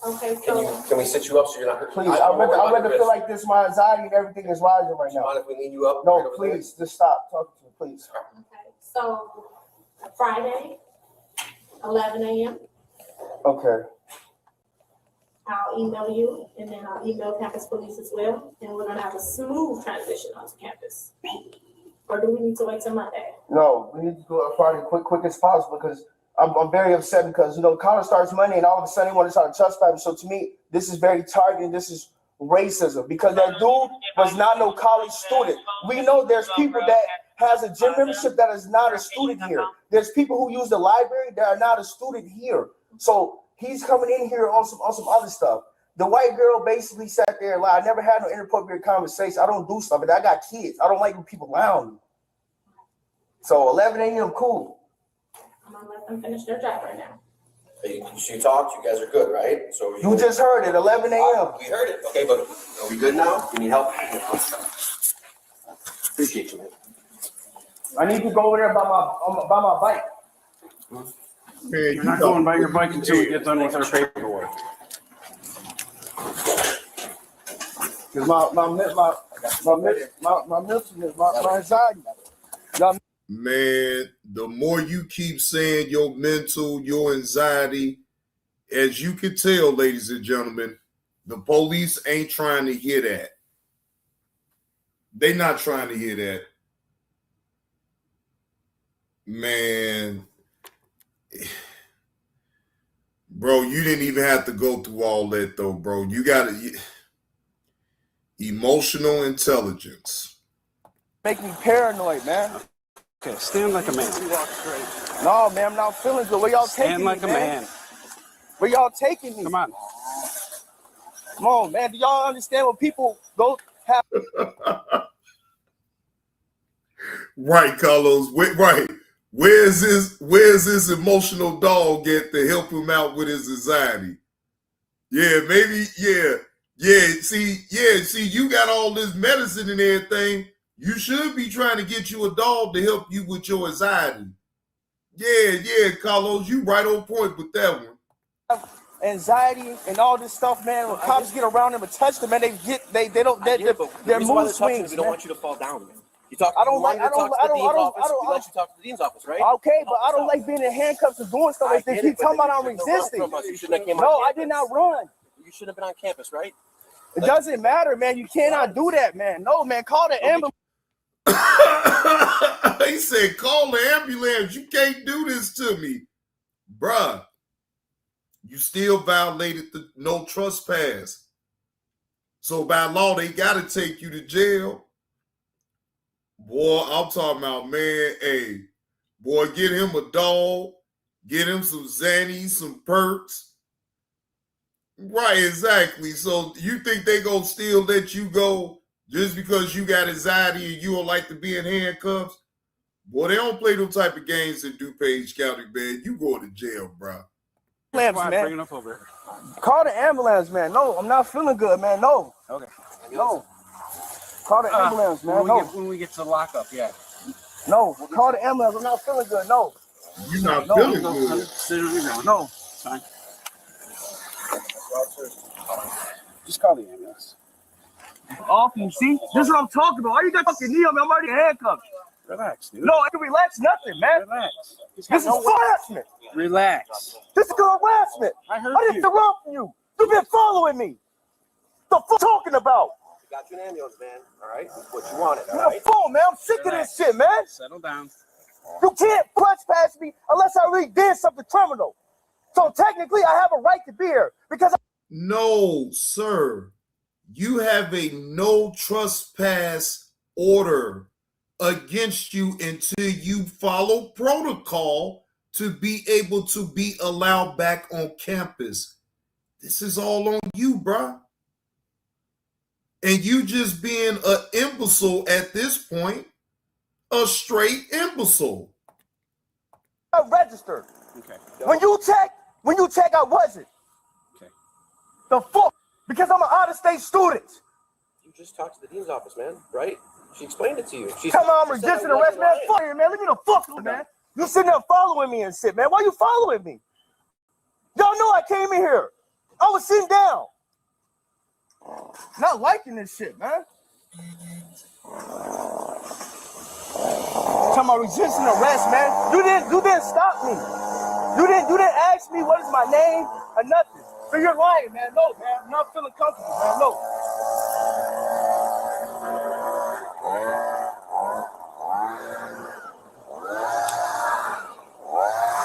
Okay, so. Can we sit you up so you're not hurt? please. I'd rather feel like this. My anxiety and everything is rising right now. Mind if we lean you up? No, please, just stop talking to me, please. Okay, so Friday, 11 a.m. Okay. I'll email you, and then I'll email campus police as well, and we're gonna have a smooth transition onto campus. Or do we need to wait till Monday? No, we need to do it Friday quick as possible because I'm very upset because college starts Monday and all of a sudden they want to try to trespass me. So to me, this is very targeted. This is racism because that dude was not no college student. We know there's people that has a gym membership that is not a student here. There's people who use the library that are not a student here. So he's coming in here on some other stuff. The white girl basically sat there and lied. I never had no inappropriate conversation. I don't do stuff, but I got kids. I don't like when people lie on me. So 11 a.m. cool. I'm gonna let them finish their job right now. You talked, you guys are good, right? So You just heard it, 11 a.m. We heard it. Okay, but are we good now? You need help? Appreciate you, man. I need to go over there by my bike. Man, You're not going by your bike until we get done with our paperwork. Because my anxiety. Man, the more you keep saying your mental, your anxiety, as you can tell, ladies and gentlemen, the police ain't trying to hear that. They not trying to hear that. Man, Bro, you didn't even have to go through all that, though, bro. You got emotional intelligence. Make me paranoid, man. Okay, stand like a man. No, man, I'm not feeling good. Where y'all taking Stand like me, a man? man. Where y'all taking me? Come on. Come on, man. Do y'all understand what people go have? Right, Carlos. Right. Where's this emotional dog at to help him out with his anxiety? Yeah, maybe, yeah. See, you got all this medicine and everything. You should be trying to get you a dog to help you with your anxiety. Yeah, Carlos, you right on point with that one. Anxiety and all this stuff, man. When cops get around them and touch them, man, they don't. Their mood swings. We don't want you to fall down, man. You talk. I don't like. We let you talk to the dean's office, right? Okay, but I don't like being in handcuffs and doing stuff like this. Keep talking about I'm resisting. No, I did not run. You should have been on campus, right? It doesn't matter, man. You cannot do that, man. No, man. Call the ambulance. He said, call the ambulance. You can't do this to me. Bruh, you still violated the no trespass. So by law, they got to take you to jail. Boy, I'm talking about, man, hey, boy, get him a dog, get him some Xannies, some perks. Right, exactly. So you think they gonna still let you go just because you got anxiety and you don't like to be in handcuffs? Boy, they don't play those type of games in DuPage County, man. You go to jail, bro. Ambulance, man. Bring it up over. Call the ambulance, man. No, I'm not feeling good, man. No. Okay. No. Call the ambulance, man. When we get to the lockup, yeah. No. Call the ambulance. I'm not feeling good. No. You're not feeling good. No. It's fine. Just call the ambulance. Off you, see? This is what I'm talking about. Why you got fucking knee on me? I'm already handcuffed. Relax, dude. No, I can relax nothing, man. Relax. This is harassment. Relax. This is harassment. I heard I didn't run from you. You've been following me. The fuck talking about? Got you an ambulance, man. All right, that's what you wanted. All You're right. a phone, man. I'm sick of this shit, man. Settle down. You can't trespass me unless I really did something criminal. So technically, I have a right to be here because. No, sir. You have a no trespass order against you until you follow protocol to be able to be allowed back on campus. This is all on you, bruh. And you just being an imbecile at this point, a straight imbecile. I registered. Okay. When you check, I wasn't. Okay. The fuck? Because I'm an out-of-state student. You just talked to the dean's office, man. Right? She explained it to you. Come on, I'm resisting arrest, man. Fuck you, man. Leave me the fuck alone, man. You sitting there following me and shit, man. Why you following me? Y'all know I came in here. I was sitting down. Not liking this shit, man. Talking about resisting arrest, man. You didn't stop me. You didn't ask me what is my name or nothing. So you're lying, man. No, man. I'm not feeling comfortable, man. No.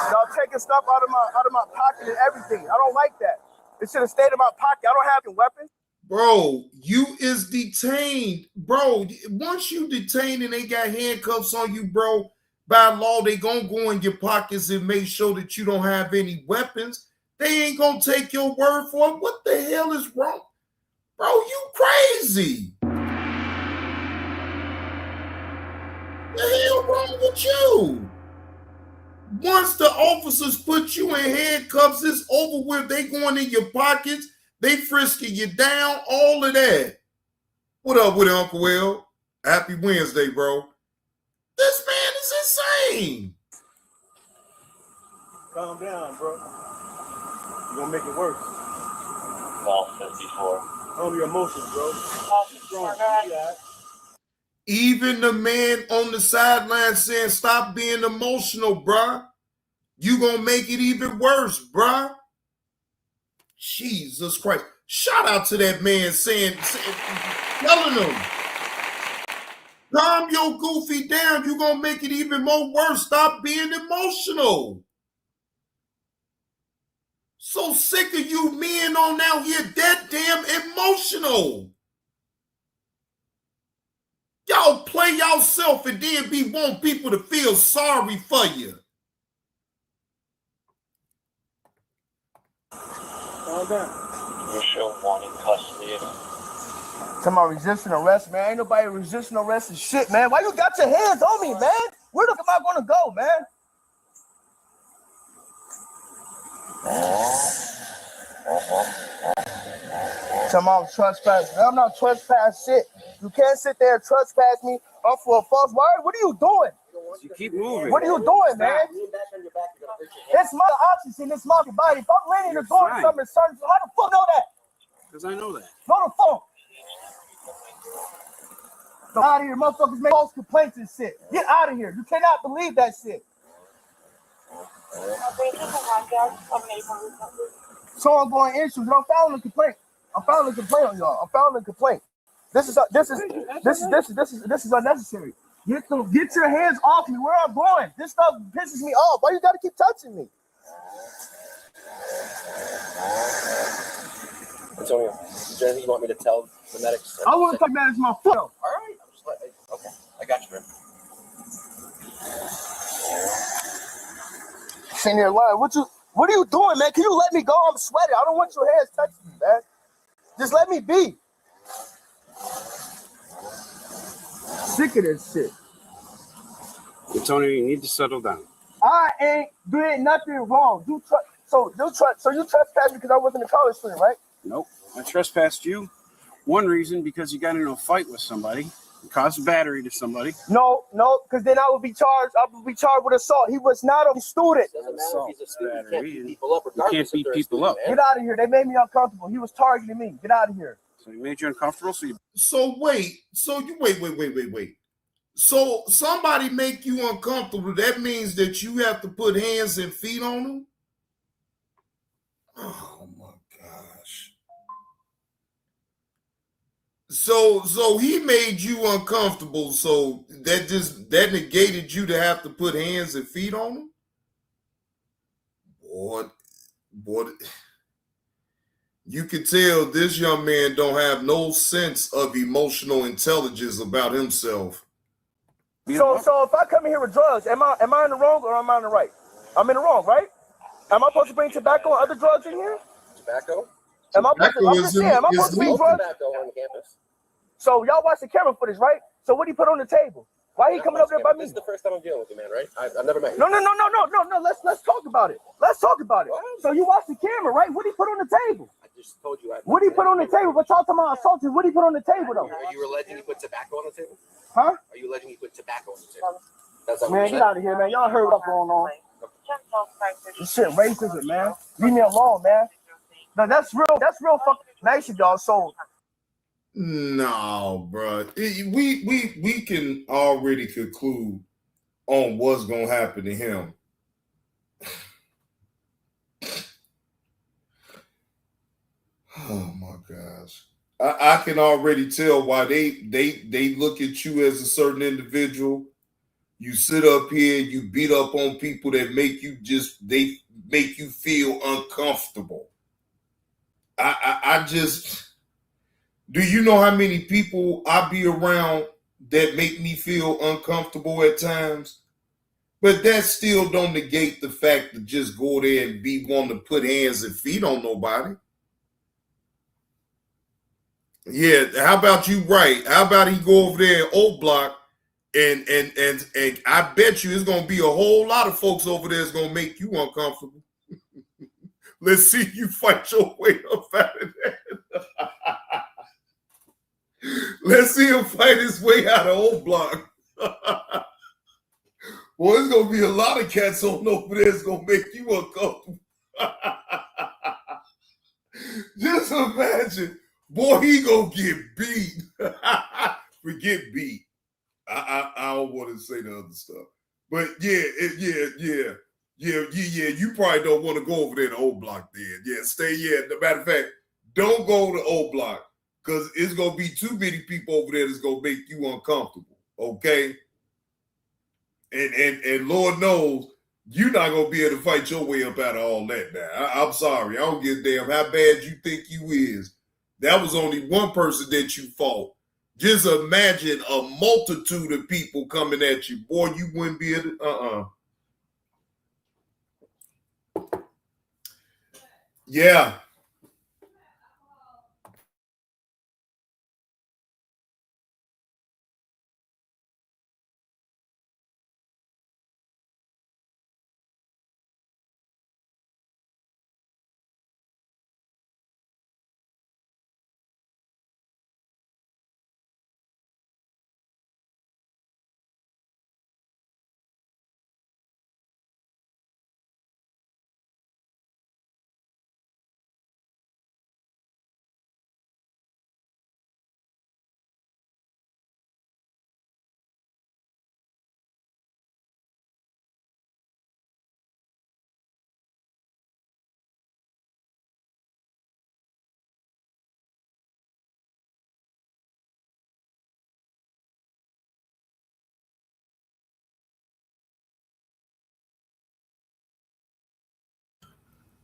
Y'all taking stuff out of my pocket and everything. I don't like that. It should have stayed in my pocket. I don't have any weapons. Bro, you is detained. Bro, once you detained and they got handcuffs on you, bro, by law, they gonna go in your pockets and make sure that you don't have any weapons. They ain't gonna take your word for it. What the hell is wrong? Bro, you crazy. The hell wrong with you? Once the officers put you in handcuffs, it's over with. They going in your pockets. They frisking you down, all of that. What up with it, Uncle Will? Happy Wednesday, bro. This man is insane. Calm down, bro. You're gonna make it worse. Well, 54. Calm your emotions, bro. Even the man on the sideline saying, stop being emotional, bruh. You gonna make it even worse, bruh. Jesus Christ. Shout out to that man telling him, calm your goofy down. You gonna make it even more worse. Stop being emotional. So sick of you men on out here that damn emotional. Y'all play yourself and then want people to feel sorry for you. You show wanting custody. Talking about resisting arrest, man. Ain't nobody resisting arrest and shit, man. Why you got your hands on me, man? Where the fuck am I gonna go, man? Talking about trespass. I'm not trespass shit. You can't sit there and trespass me off for a false word. What are you doing? You keep moving. What are you doing, man? It's my oxygen, it's my body. If I'm laying in the door or something, how the fuck know that? Because I know that. Know the phone. Get out of here, motherfuckers make false complaints and shit. Get out of here. You cannot believe that shit. So I'm going issues. I'm filing a complaint. I'm filing a complaint on y'all. I'm filing a complaint. This is unnecessary. Get your hands off me. Where I'm going. This stuff pisses me off. Why you gotta keep touching me? Antonio, is there anything you want me to tell the medics? I want to manage my foot. All right, I'm just okay. I got you, man. Sitting here lying. What are you doing, man? Can you let me go? I'm sweating. I don't want your hands touching me, man. Just let me be. Sick of this shit. Antonio, you need to settle down. I ain't doing nothing wrong. So you trespassed me because I wasn't a college student, right? Nope. I trespassed you. One reason, because you got into a fight with somebody. You caused a battery to somebody. No, because then I would be charged. With assault. He was not a student. Doesn't matter if he's a student. You can't beat You people up regardless. can't beat people up. Get out of here. They made me uncomfortable. He was targeting me. Get out of here. So he made you uncomfortable. So wait. So somebody make you uncomfortable. That means that you have to put hands and feet on them? Oh my gosh. So he made you uncomfortable. So that negated you to have to put hands and feet on them? Boy, you can tell this young man don't have no sense of emotional intelligence about himself. So if I come in here with drugs, am I in the wrong or am I in the right? I'm in the wrong, right? Am I supposed to bring tobacco and other drugs in here? Tobacco? Am I supposed to bring drugs? Tobacco on campus. So y'all watch the camera footage, right? So what he put on the table? Why he coming up there by me? This is the first time I'm dealing with you, man, right? I've never met you. No. Let's talk about it. So you watch the camera, right? What he put on the table? I just told you. What he put on the table? But y'all talking about assaulted. What he put on the table, though? Are you alleging he put tobacco on the table? Huh? Are you alleging he put tobacco on the table? That's what Man, get out of here, man. Y'all heard what's going on. This shit racism, man. Leave me alone, man. No, that's real fucking nice of y'all. So no, bro. We can already conclude on what's gonna happen to him. Oh my gosh. I can already tell why they look at you as a certain individual. You sit up here, you beat up on people that make you feel uncomfortable. I just, do you know how many people I be around that make me feel uncomfortable at times? But that still don't negate the fact to just go there and be wanting to put hands and feet on nobody. Yeah, how about you right? How about he go over there in O Block and I bet you it's gonna be a whole lot of folks over there that's gonna make you uncomfortable. Let's see you fight your way up out of that. Let's see him fight his way out of O Block. Boy, there's gonna be a lot of cats on over there that's gonna make you uncomfortable. Just imagine. Boy, he gonna get beat. Forget beat. I don't want to say the other stuff, but yeah. You probably don't want to go over there to O Block then. Yeah, stay. Yeah, as a matter of fact, don't go to O Block because it's gonna be too many people over there that's gonna make you uncomfortable. Okay, and Lord knows You're not gonna be able to fight your way up out of all that now. I'm sorry. I don't give a damn how bad you think you is. That was only one person that you fought. Just imagine a multitude of people coming at you. Boy, you wouldn't be able to, Yeah.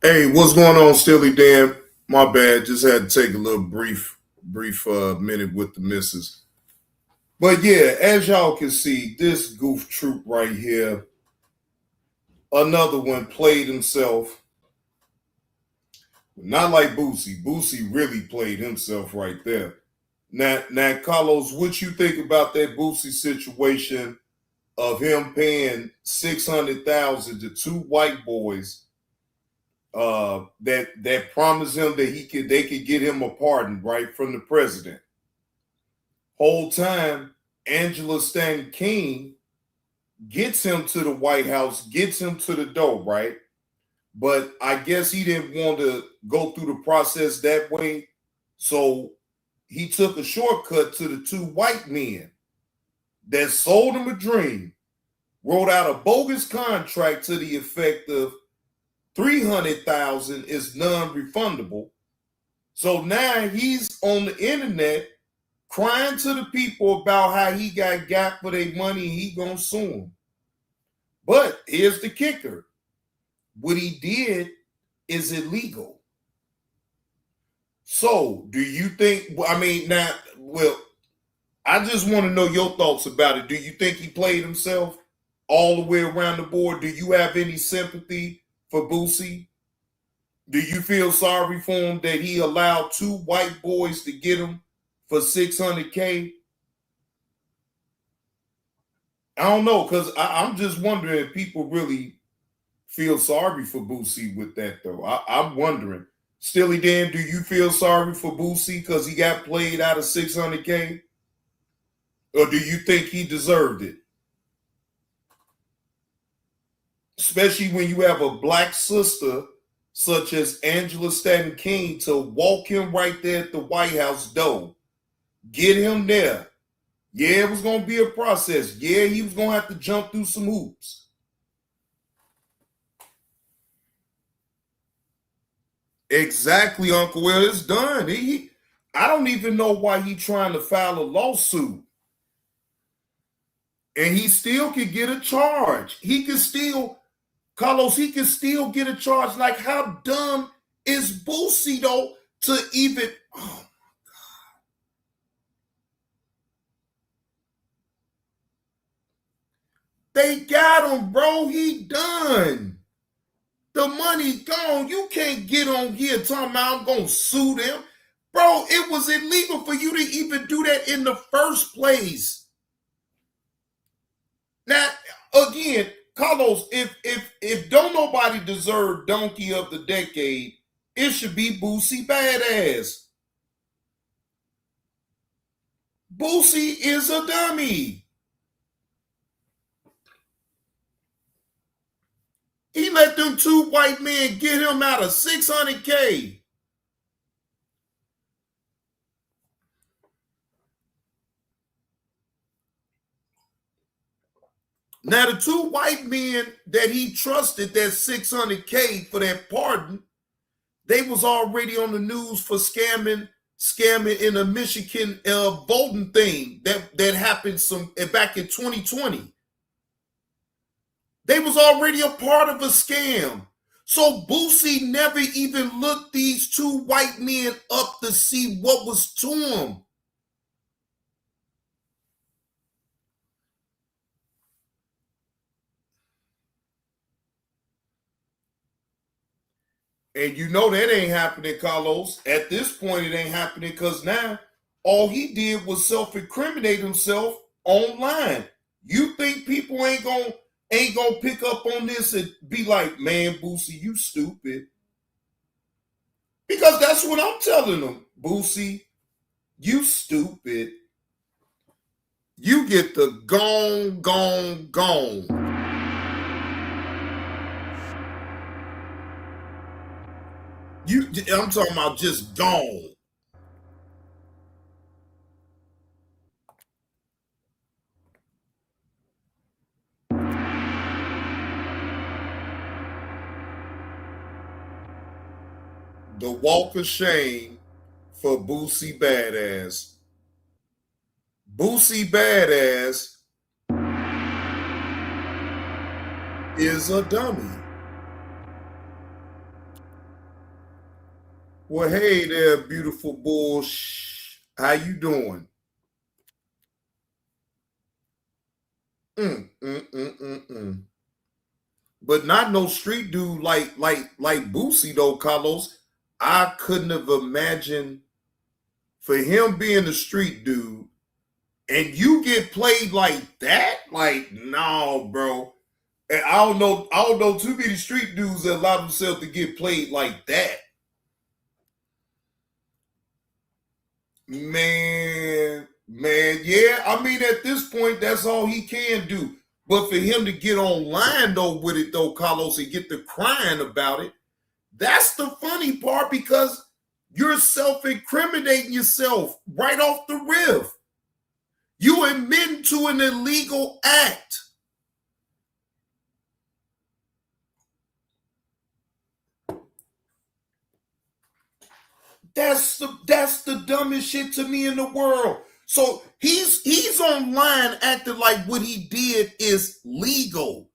Hey, what's going on, Steely Dan? My bad. Just had to take a little brief minute with the missus. But yeah, as y'all can see, this goof troop right here, another one played himself. Not like Boosie. Boosie really played himself right there. Now, Carlos, what you think about that Boosie situation of him paying $600,000 to two white boys that promised him that they could get him a pardon right from the president? Whole time, Angela Stanton King gets him to the White House, gets him to the door, right? But I guess he didn't want to go through the process that way. So he took a shortcut to the two white men that sold him a dream, wrote out a bogus contract to the effect of $300,000 is non-refundable. So now he's on the internet crying to the people about how he got for their money and he gonna sue him. But here's the kicker. What he did is illegal. So do you think, I just want to know your thoughts about it. Do you think he played himself all the way around the board? Do you have any sympathy for Boosie? Do you feel sorry for him that he allowed two white boys to get him for $600K? I don't know, because I'm just wondering if people really feel sorry for Boosie with that, though. I'm wondering. Steely Dan, do you feel sorry for Boosie because he got played out of $600K? Or do you think he deserved it? Especially when you have a black sister such as Angela Stanton King to walk him right there at the White House door. Get him there. Yeah, it was going to be a process. Yeah, he was going to have to jump through some hoops. Exactly, Uncle Will. It's done. I don't even know why he's trying to file a lawsuit. And he still could get a charge. Carlos, he can still get a charge. Like, how dumb is Boosie, though, to even... Oh, my God. They got him, bro. He done. The money gone. You can't get on here talking about I'm going to sue them. Bro, it was illegal for you to even do that in the first place. Now, again, Carlos, if don't nobody deserve Donkey of the Decade, it should be Boosie Badass. Boosie is a dummy. He let them two white men get him out of $600K. Now, the two white men that he trusted that $600K for that pardon, they was already on the news for scamming in a Michigan voting thing that happened back in 2020. They was already a part of a scam. So Boosie never even looked these two white men up to see what was to them. And you know that ain't happening, Carlos. At this point, it ain't happening because now all he did was self-incriminate himself online. You think people ain't gonna pick up on this and be like, man, Boosie, you stupid. Because that's what I'm telling them. Boosie, you stupid. You get the gone. I'm talking about just gone. The walk of shame for Boosie Badass. Boosie Badass is a dummy. Well, hey there, beautiful bush. How you doing? But not no street dude like Boosie though, Carlos. I couldn't have imagined for him being a street dude and you get played like that. Like, no, bro. And I don't know too many street dudes that allow themselves to get played like that. Man, yeah. I mean, at this point, that's all he can do. But for him to get online though with it though, Carlos, and get to crying about it, that's the funny part because you're self-incriminating yourself right off the riff. You admit to an illegal act. That's the dumbest shit to me in the world. So he's online acting like what he did is legal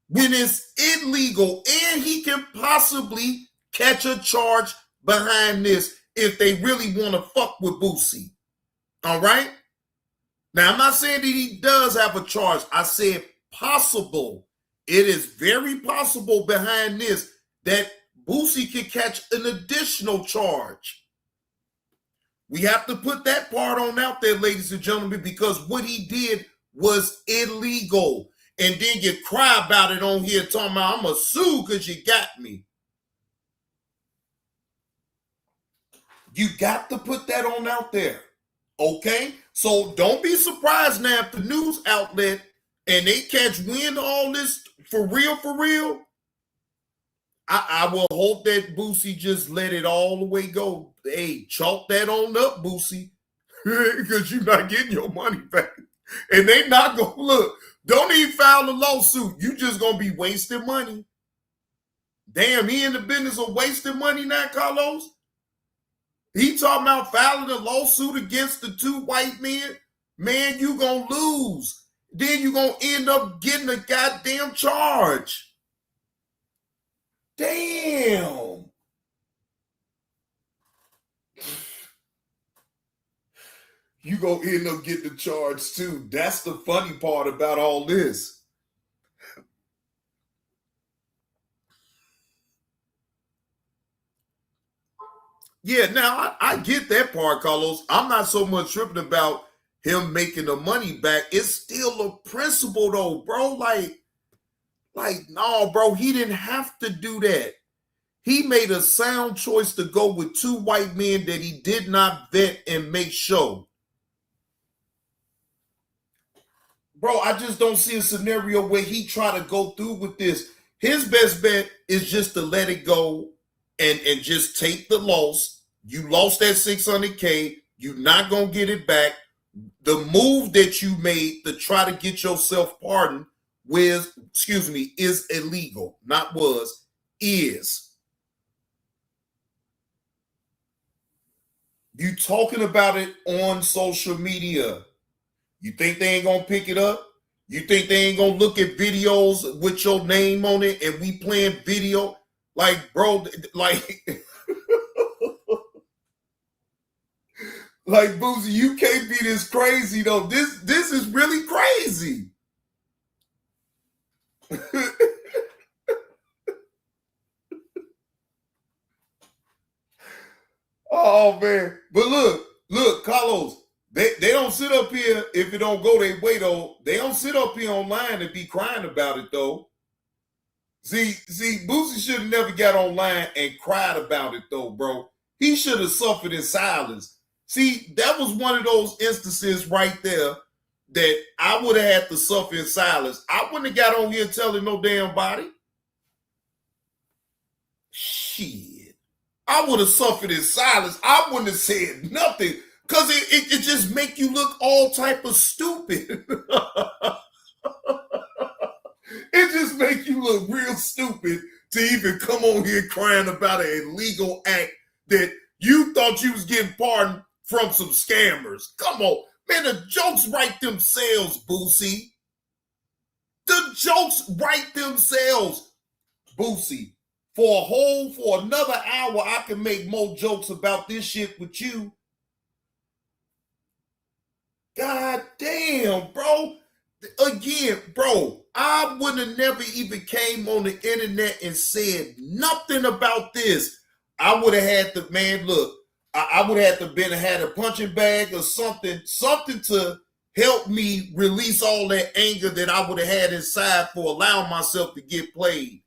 when it's illegal, and he can possibly catch a charge behind this if they really want to fuck with Boosie. All right? Now, I'm not saying that he does have a charge. I said possible. It is very possible behind this that Boosie can catch an additional charge. We have to put that part on out there, ladies and gentlemen, because what he did was illegal. And then you cry about it on here talking about, I'm going to sue because you got me. You got to put that on out there. Okay? So don't be surprised now if the news outlet and they catch wind of all this for real. I will hope that Boosie just let it all the way go. Hey, chalk that on up, Boosie, because you're not getting your money back. And they not going to look. Don't even file a lawsuit. You just going to be wasting money. Damn, he in the business of wasting money now, Carlos? He talking about filing a lawsuit against the two white men? Man, you going to lose. Then you going to end up getting a goddamn charge. Damn. You gonna end up getting the charge too. That's the funny part about all this. Yeah, now I get that part, Carlos. I'm not so much tripping about him making the money back. It's still a principle though, bro. Like, no, bro, he didn't have to do that. He made a sound choice to go with two white men that he did not vet and make sure. Bro, I just don't see a scenario where he try to go through with this. His best bet is just to let it go and just take the loss. You lost that $600K. You're not going to get it back. The move that you made to try to get yourself pardoned is illegal. Not was, is. You talking about it on social media. You think they ain't gonna pick it up? You think they ain't gonna look at videos with your name on it and we playing video? Like, bro, like, like Boosie, you can't be this crazy though. This is really crazy. Oh man. But look, Carlos, they don't sit up here if it don't go their way though. They don't sit up here online and be crying about it though. See, Boosie should have never got online and cried about it though, bro. He should have suffered in silence. See, that was one of those instances right there that I would have had to suffer in silence. I wouldn't have got on here telling no damn body. Shit. I would have suffered in silence. I wouldn't have said nothing because it just make you look all type of stupid. It just make you look real stupid to even come on here crying about an illegal act that you thought you was getting pardoned from some scammers. Come on. Man, the jokes write themselves, Boosie. The jokes write themselves, Boosie. For another hour, I can make more jokes about this shit with you. God damn, bro. Again, bro, I would have never even came on the internet and said nothing about this. I would have had to, man, look, I would have had to had a punching bag or something to help me release all that anger that I would have had inside for allowing myself to get played.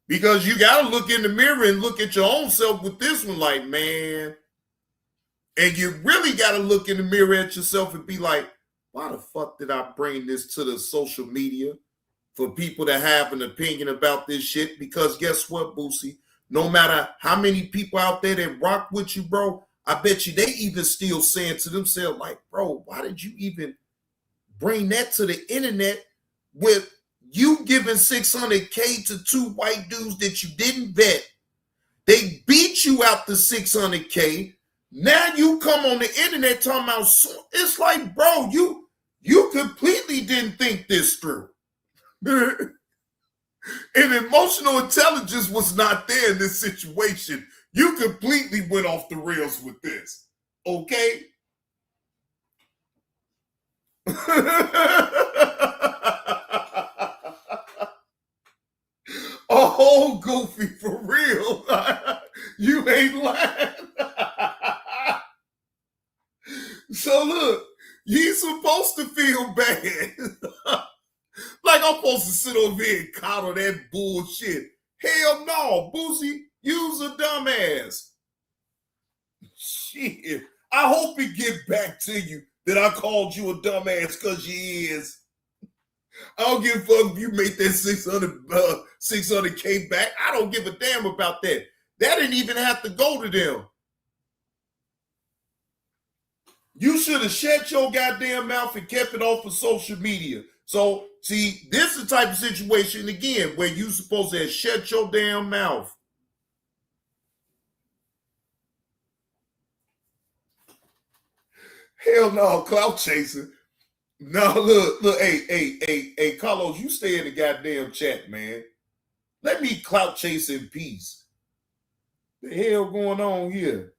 Because you got to look in the mirror and look at your own self with this one like, man. And you really got to look in the mirror at yourself and be like, why the fuck did I bring this to the social media for people to have an opinion about this shit? Because guess what, Boosie? No matter how many people out there that rock with you, bro, I bet you they even still saying to themselves like, bro, why did you even bring that to the internet with you giving $600K to two white dudes that you didn't vet? They beat you out the $600K. Now you come on the internet talking about, it's like, bro, you completely didn't think this through. And emotional intelligence was not there in this situation. You completely went off the rails with this. Okay? Oh, Goofy, for real. You ain't lying. So look, you supposed to feel bad. Like I'm supposed to sit over here and coddle that bullshit. Hell no, Boosie, you's a dumbass. Shit. I hope it get back to you that I called you a dumbass because you is. I don't give a fuck if you make that 600K back. I don't give a damn about that. That didn't even have to go to them. You should have shut your goddamn mouth and kept it off of social media. So, see, this is the type of situation, again, where you supposed to have shut your damn mouth. Hell no, clout chasing. No, look, hey, Carlos, you stay in the goddamn chat, man. Let me clout chase in peace. The hell going on here?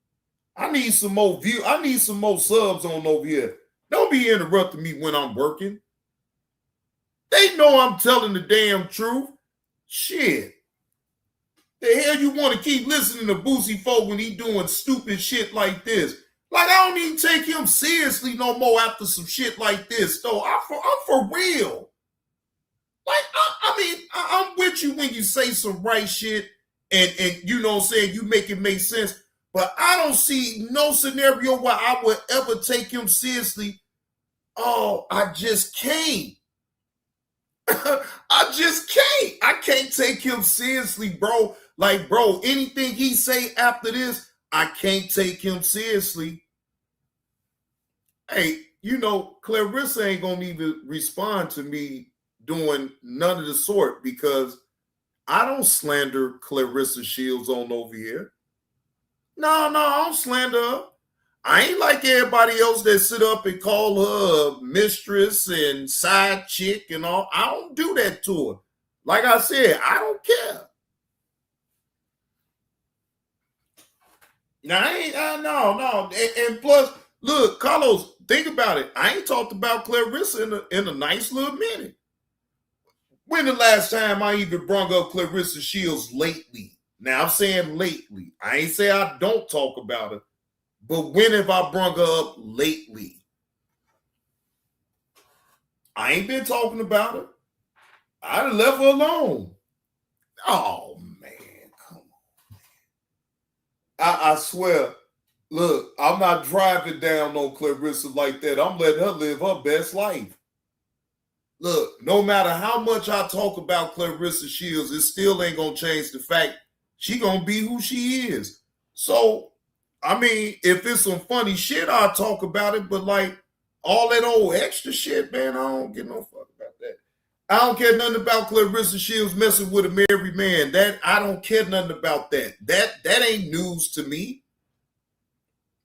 I need some more view. I need some more subs on over here. Don't be interrupting me when I'm working. They know I'm telling the damn truth. Shit. The hell you want to keep listening to Boosie folk when he doing stupid shit like this? Like, I don't even take him seriously no more after some shit like this, though. I'm for real. Like, I mean, I'm with you when you say some right shit and you know what I'm saying, you make it make sense. But I don't see no scenario where I would ever take him seriously. Oh, I just can't. I just can't. I can't take him seriously, bro. Like, bro, anything he say after this, I can't take him seriously. Hey, you know, Clarissa ain't gonna even respond to me doing none of the sort because I don't slander Clarissa Shields on over here. No, I don't slander her. I ain't like everybody else that sit up and call her mistress and side chick and all. I don't do that to her. Like I said, I don't care. Now, no. And plus, look, Carlos, think about it. I ain't talked about Clarissa in a nice little minute. When the last time I even brought up Clarissa Shields lately? Now, I'm saying lately. I ain't say I don't talk about her. But when have I brought her up lately? I ain't been talking about her. I'd have left her alone. Oh, man, come on. I swear, look, I'm not driving down on Clarissa like that. I'm letting her live her best life. Look, no matter how much I talk about Clarissa Shields, it still ain't going to change the fact she going to be who she is. So, I mean, if it's some funny shit, I'll talk about it. But like all that old extra shit, man, I don't give no fuck about that. I don't care nothing about Clarissa Shields messing with a married man. That I don't care nothing about that. That ain't news to me.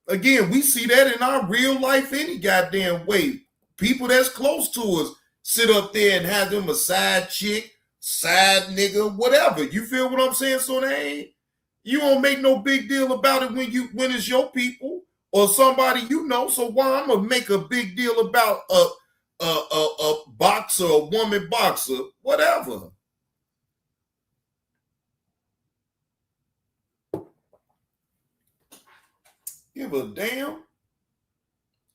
Again, we see that in our real life any goddamn way. People that's close to us sit up there and have them a side chick, side nigga, whatever. You feel what I'm saying? So they ain't. You don't make no big deal about it when it's your people or somebody you know. So why I'm gonna make a big deal about a boxer, a woman boxer, whatever. Give a damn.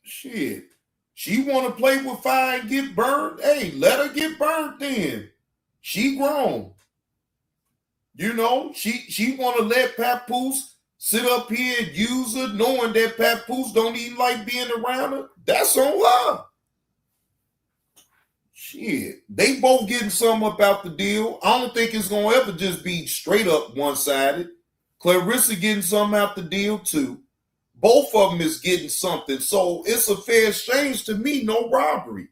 Shit. She want to play with fire and get burned? Hey, let her get burned then. She grown. You know, she want to let Papoose sit up here and use her knowing that Papoose don't even like being around her. That's on her. Shit. They both getting something about the deal. I don't think it's going to ever just be straight up one-sided. Clarissa getting something out the deal too. Both of them is getting something. So it's a fair exchange to me, no robbery.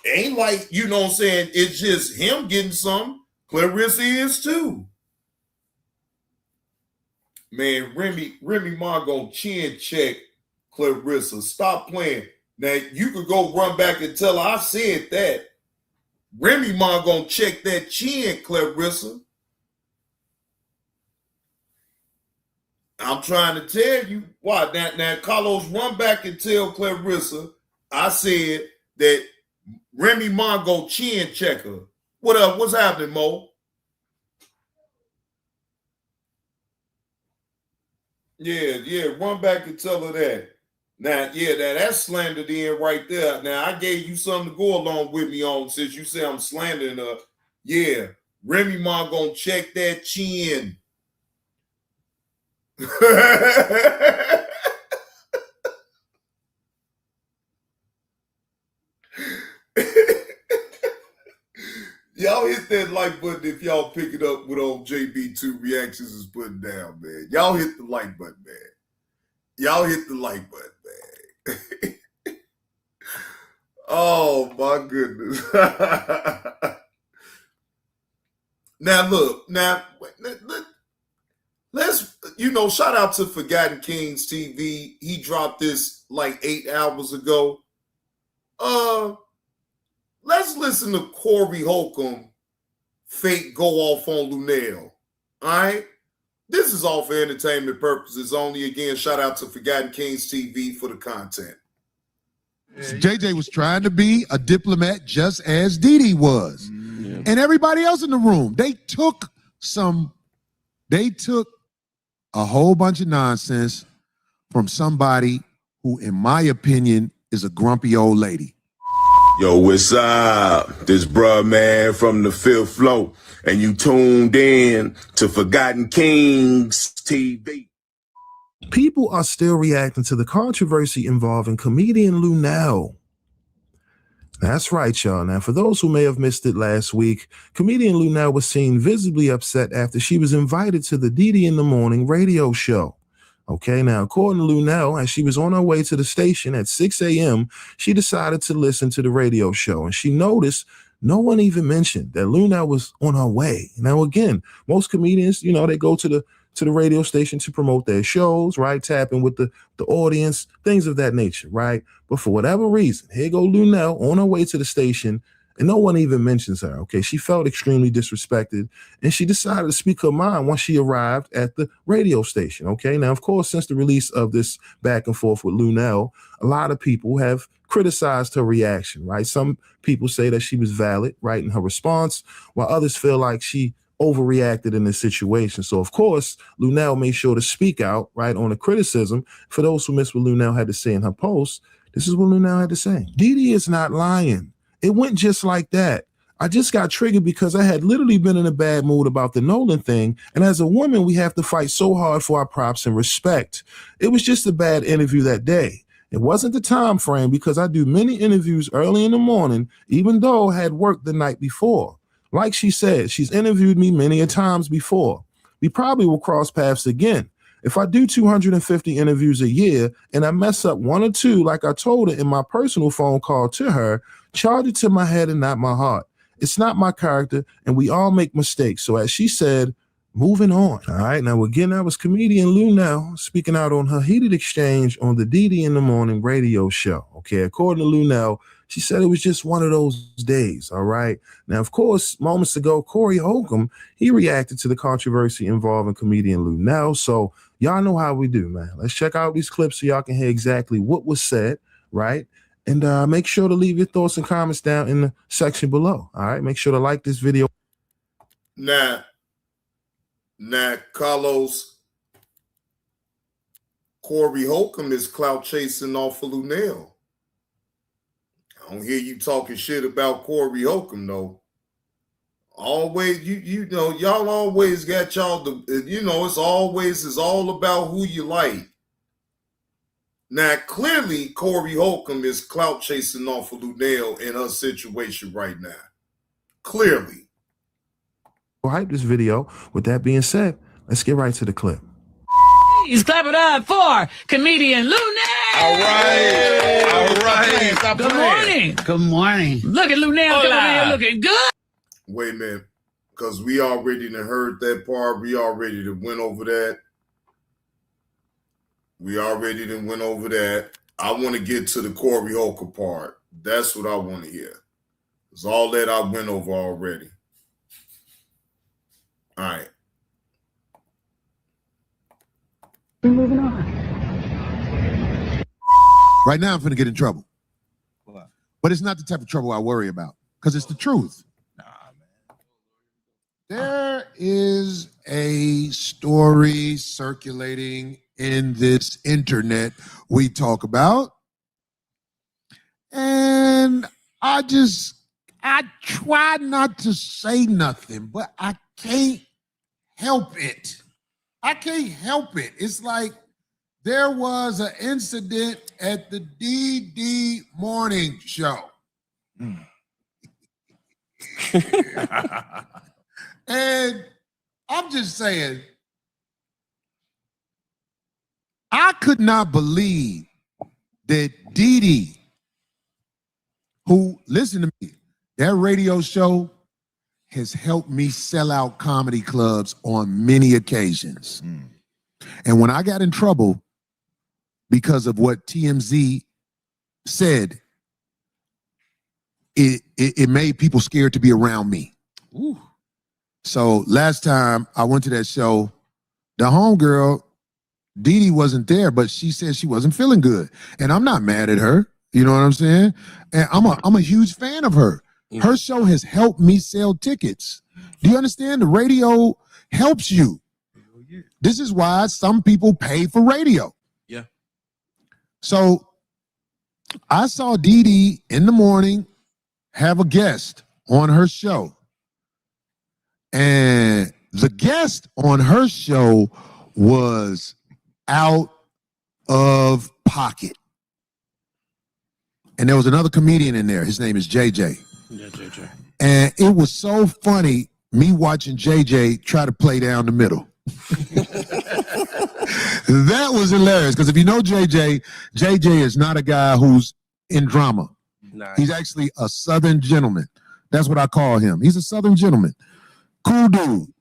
Ain't like, you know what I'm saying, it's just him getting something. Clarissa is too. Man, Remy Ma gonna chin check Clarissa. Stop playing. Now, you could go run back and tell her I said that. Remy Ma gonna check that chin, Clarissa. I'm trying to tell you why. Now, Carlos, run back and tell Clarissa I said that Remy Ma go chin check her. What up? What's happening, Mo? Yeah, run back and tell her that. Now, that's slandered in right there. Now, I gave you something to go along with me on since you say I'm slandering her. Yeah, Remy Ma gonna check that chin. Y'all hit that like button if y'all pick it up with old JB2 Reactions is putting down, man. Y'all hit the like button, man. Y'all hit the like button, man. Oh, my goodness. Now, look. Let's, shout out to Forgotten Kings TV. He dropped this like 8 hours ago. Let's listen to Corey Holcomb fake go off on Lunel. All right? This is all for entertainment purposes only. Again, shout out to Forgotten Kings TV for the content. JJ was trying to be a diplomat just as Didi was. Yeah. And everybody else in the room, they took a whole bunch of nonsense from somebody who, in my opinion, is a grumpy old lady. Yo, what's up? This bruh, man, from the 5th floor, and you tuned in to Forgotten Kings TV. People are still reacting to the controversy involving comedian Lunel. That's right, y'all. Now, for those who may have missed it last week, comedian Lunel was seen visibly upset after she was invited to the Didi in the Morning radio show. Okay, now, according to Lunel, as she was on her way to the station at 6 a.m., she decided to listen to the radio show, and she noticed no one even mentioned that Lunel was on her way. Now, again, most comedians, they go to to the radio station to promote their shows, right? Tapping with the audience, things of that nature, right? But for whatever reason, here go Lunel on her way to the station, and no one even mentions her, okay? She felt extremely disrespected, and she decided to speak her mind once she arrived at the radio station, okay? Now, of course, since the release of this back and forth with Lunel, a lot of people have criticized her reaction, right? Some people say that she was valid, right, in her response, while others feel like she overreacted in this situation. So, of course, Lunel made sure to speak out, right, on the criticism. For those who missed what Lunel had to say in her post, this is what Lunel had to say. Didi is not lying. It went just like that. I just got triggered because I had literally been in a bad mood about the Nolan thing. And as a woman, we have to fight so hard for our props and respect. It was just a bad interview that day. It wasn't the time frame because I do many interviews early in the morning, even though I had worked the night before. Like she said, she's interviewed me many a times before. We probably will cross paths again. If I do 250 interviews a year and I mess up one or two, like I told her in my personal phone call to her, charge it to my head and not my heart. It's not my character, and we all make mistakes. So as she said, moving on. All right, now again, that was comedian Lunel speaking out on her heated exchange on the Didi in the Morning radio show. Okay, according to Lunel, she said it was just one of those days, all right? Now, of course, moments ago, Corey Holcomb, he reacted to the controversy involving comedian Lunel. So y'all know how we do, man. Let's check out these clips so y'all can hear exactly what was said, right? And make sure to leave your thoughts and comments down in the section below, all right? Make sure to like this video. Now, Carlos, Corey Holcomb is clout chasing off of Lunel. I don't hear you talking shit about Corey Holcomb, though. Always, you know, y'all always got y'all, it's all about who you like. Now, clearly, Corey Holcomb is clout chasing off of Lunel in her situation right now. Clearly. We'll hype this video. With that being said, let's get right to the clip. Please clap it up for comedian Lunel. All right. Good morning. Good morning. Look at Lunel coming in here looking good. Wait a minute, because we already done heard that part. We already done went over that. I want to get to the Corey Holcomb part. That's what I want to hear. It's all that I went over already. All right. We're moving on. Right now, I'm finna get in trouble. What? But it's not the type of trouble I worry about, because it's the truth. Nah, man. There is a story circulating in this internet we talk about, and I try not to say nothing, but I can't help it. It's like there was an incident at the DD morning show. And I'm just saying, I could not believe that Didi, who, listen to me, that radio show has helped me sell out comedy clubs on many occasions. And when I got in trouble because of what TMZ said, it made people scared to be around me. Ooh. So last time I went to that show, the homegirl, Didi, wasn't there, but she said she wasn't feeling good. And I'm not mad at her. You know what I'm saying? And I'm a huge fan of her. Yeah. Her show has helped me sell tickets. Do you understand? The radio helps you. Yeah. This is why some people pay for radio. Yeah. So I saw Didi in the morning have a guest on her show. And the guest on her show was out of pocket. And there was another comedian in there. His name is JJ. Yeah, JJ. And it was so funny, me watching JJ try to play down the middle. That was hilarious, because if you know JJ is not a guy who's in drama. Nice. He's actually a Southern gentleman. That's what I call him. He's a Southern gentleman. Cool dude.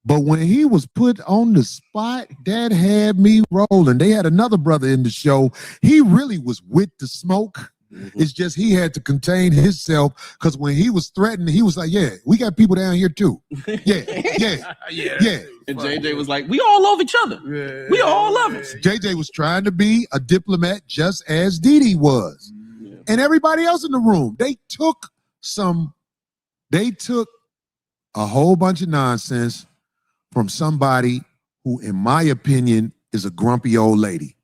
But when he was put on the spot, that had me rolling. They had another brother in the show. He really was with the smoke. It's just he had to contain himself because when he was threatened, he was like, yeah, we got people down here too. Yeah. And JJ was like, we all love each other. We all love us. JJ was trying to be a diplomat just as Didi was. And everybody else in the room, they took a whole bunch of nonsense from somebody who, in my opinion, is a grumpy old lady.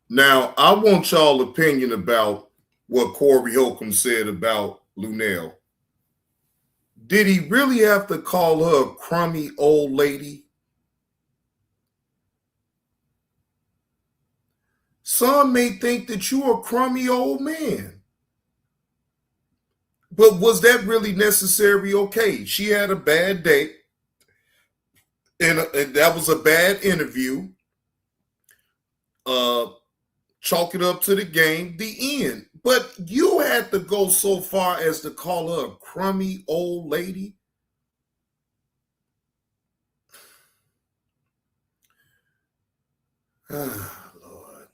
Now, I want y'all opinion about what Corey Holcomb said about Lunel. Did he really have to call her a crummy old lady? Some may think that you're a crummy old man. But was that really necessary? Okay, she had a bad day. And that was a bad interview. Chalk it up to the game, the end. But you had to go so far as to call her a crummy old lady? Ah, Lord.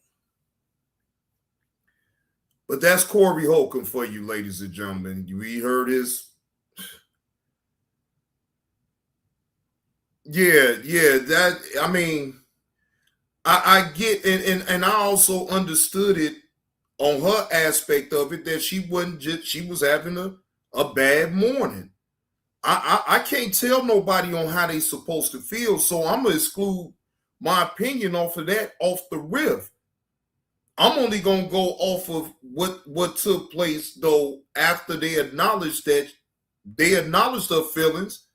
But that's Corey Holcomb for you, ladies and gentlemen. We heard his... I get, and I also understood it on her aspect of it, that she was having a bad morning. I can't tell nobody on how they supposed to feel, so I'm gonna exclude my opinion off of that, off the riff. I'm only gonna go off of what took place though after they acknowledged her feelings.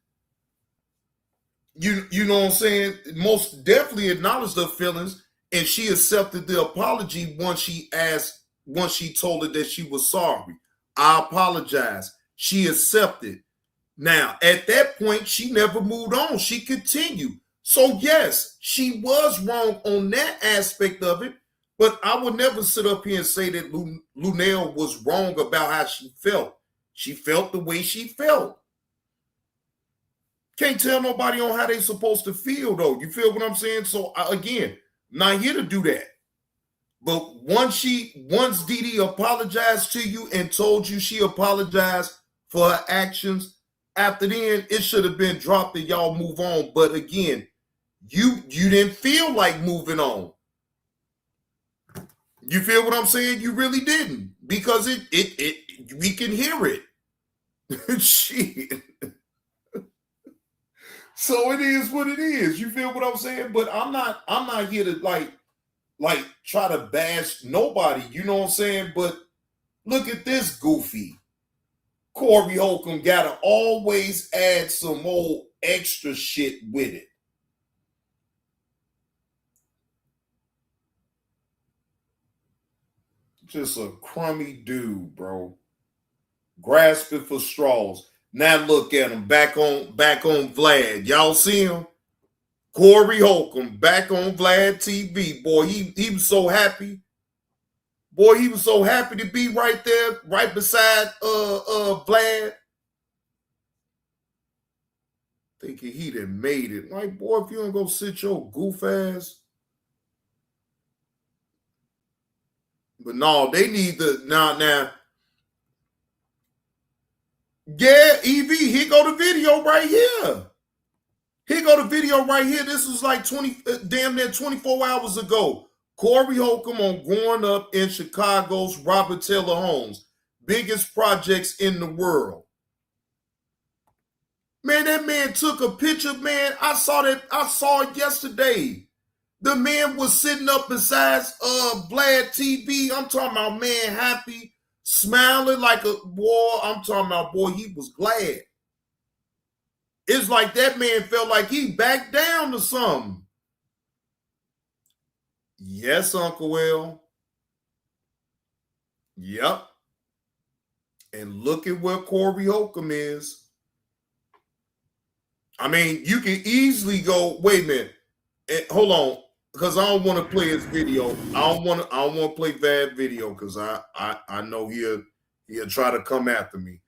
You know what I'm saying? Most definitely acknowledged her feelings, and she accepted the apology once she told her that she was sorry. I apologize. She accepted. Now, at that point, she never moved on. She continued. So, yes, she was wrong on that aspect of it, but I would never sit up here and say that Lunel was wrong about how she felt. She felt the way she felt. Can't tell nobody on how they supposed to feel, though. You feel what I'm saying? So, again, not here to do that. But once Didi apologized to you and told you she apologized for her actions, after then, it should have been dropped and y'all move on. But again, you didn't feel like moving on. You feel what I'm saying? You really didn't, because we can hear it. Shit. So it is what it is. You feel what I'm saying? But I'm not here to like try to bash nobody. You know what I'm saying? But look at this goofy. Corey Holcomb gotta always add some old extra shit with it. Just a crummy dude, bro. Grasping for straws. Now look at him back on Vlad. Y'all see him? Corey Holcomb back on Vlad TV. Boy, he was so happy. Boy, he was so happy to be right there, right beside Vlad. Thinking he done made it. Like, boy, if you don't go sit your goof ass. But no, they need the now. Yeah, EV, here go the video right here. Here go the video right here. This was like damn near 24 hours ago. Corey Holcomb on growing up in Chicago's Robert Taylor Homes. Biggest projects in the world. Man, that man took a picture, man. I saw it yesterday. The man was sitting up beside Vlad TV. I'm talking about, man, happy, smiling like a boy. I'm talking about, boy, he was glad. It's like that man felt like he backed down to something. Yes, Uncle Will. Yep. And look at where Corey Holcomb is. I mean, you can easily go, wait a minute, hold on, because I don't want to play his video. I don't want to play bad video because I know he'll try to come after me.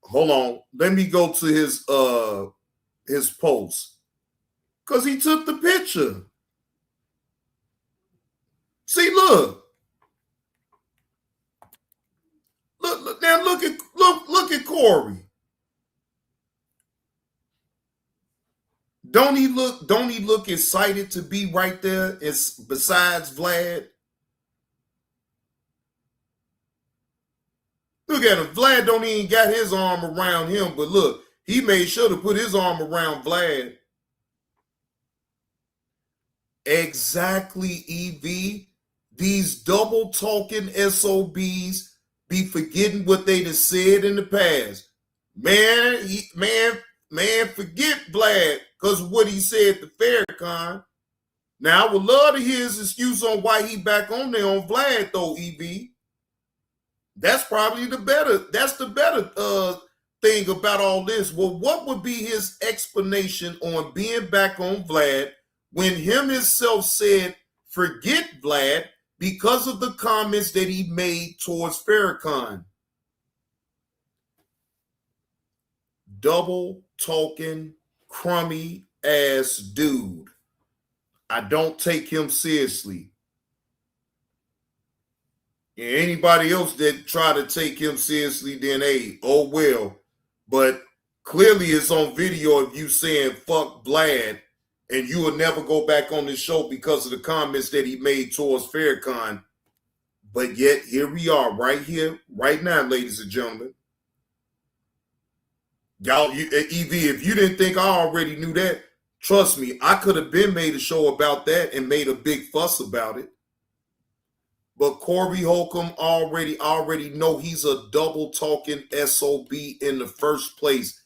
Hold on. Let me go to his post. Because he took the picture. See, look. Look now look at Corey. Don't he look excited to be right there besides Vlad? Look at him. Vlad don't even got his arm around him, but look, he made sure to put his arm around Vlad. Exactly, EV. These double talking SOBs be forgetting what they done said in the past. Man, forget Vlad because of what he said to Farrakhan. Now, I would love to hear his excuse on why he back on there on Vlad, though, EV. That's probably the better thing about all this. Well, what would be his explanation on being back on Vlad when him himself said, forget Vlad because of the comments that he made towards Farrakhan? Double talking, crummy ass dude. I don't take him seriously. And anybody else that try to take him seriously, then hey, oh well. But clearly it's on video of you saying fuck Vlad, and you will never go back on this show because of the comments that he made towards Farrakhan. But yet here we are right here, right now, ladies and gentlemen. Y'all, EV, if you didn't think I already knew that, trust me, I could have been made a show about that and made a big fuss about it. But Corey Holcomb already know he's a double talking SOB in the first place.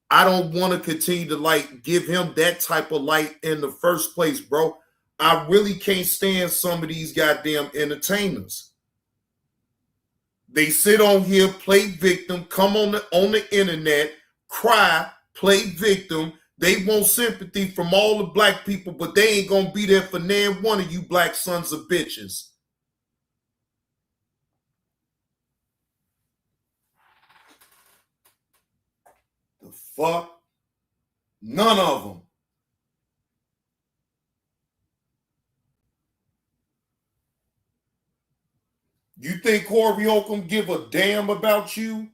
I don't want to continue to give him that type of light in the first place, bro. I really can't stand some of these goddamn entertainers. They sit on here, play victim, come on the internet, cry, play victim. They want sympathy from all the black people, but they ain't gonna be there for nan one of you black sons of bitches. The fuck? None of them. You think Corey Holcomb give a damn about you?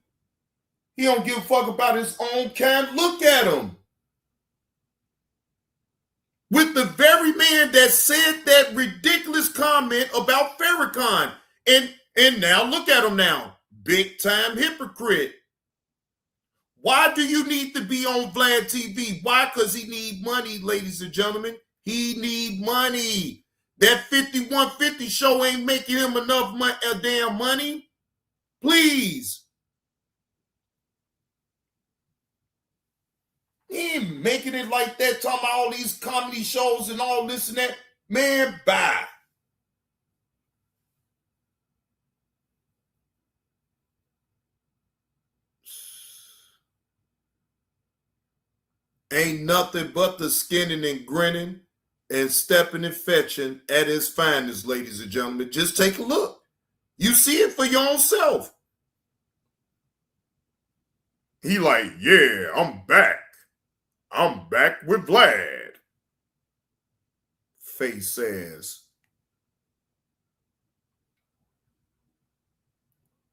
He don't give a fuck about his own kind. Look at him. With the very man that said that ridiculous comment about Farrakhan. And now look at him now. Big time hypocrite. Why do you need to be on Vlad TV? Why? Because he need money, ladies and gentlemen. He need money. That 5150 show ain't making him enough damn money. Please. He ain't making it like that, talking about all these comedy shows and all this and that. Man, bye. Ain't nothing but the skinning and grinning and stepping and fetching at his finest, ladies and gentlemen. Just take a look. You see it for your own self. He like, yeah, I'm back. I'm back with Vlad. Face ass.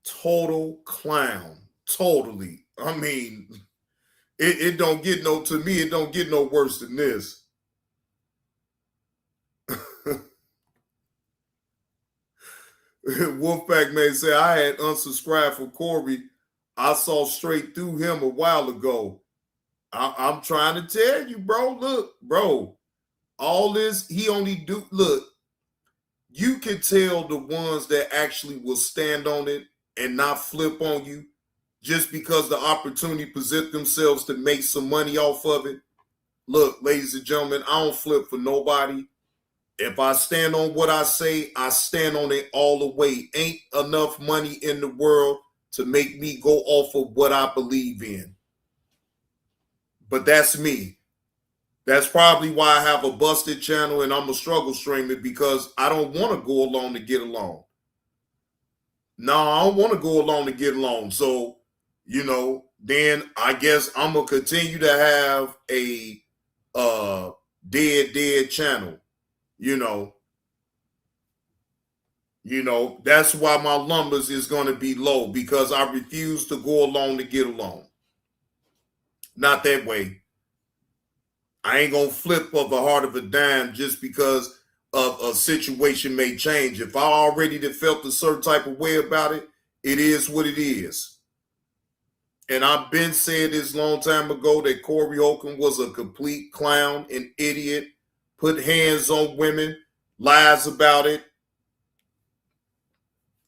Total clown. Totally. I mean, it don't get no, to me, it don't get no worse than this. Wolfpack man said, I had unsubscribed from Corey. I saw straight through him a while ago. I'm trying to tell you, bro. Look, bro, all this, he only do, look, you can tell the ones that actually will stand on it and not flip on you just because the opportunity present themselves to make some money off of it. Look, ladies and gentlemen, I don't flip for nobody. If I stand on what I say, I stand on it all the way. Ain't enough money in the world to make me go off of what I believe in. But that's me. That's probably why I have a busted channel and I'm a struggle streamer, because I don't want to go along to get along. No, I don't want to go along to get along. So, you know, then I guess I'm going to continue to have a dead channel, you know. You know, that's why my numbers is going to be low, because I refuse to go along to get along. Not that way. I ain't going to flip of the heart of a dime just because of a situation may change. If I already felt a certain type of way about it, it is what it is. And I've been said this long time ago that Corey Holcomb was a complete clown, an idiot, put hands on women, lies about it,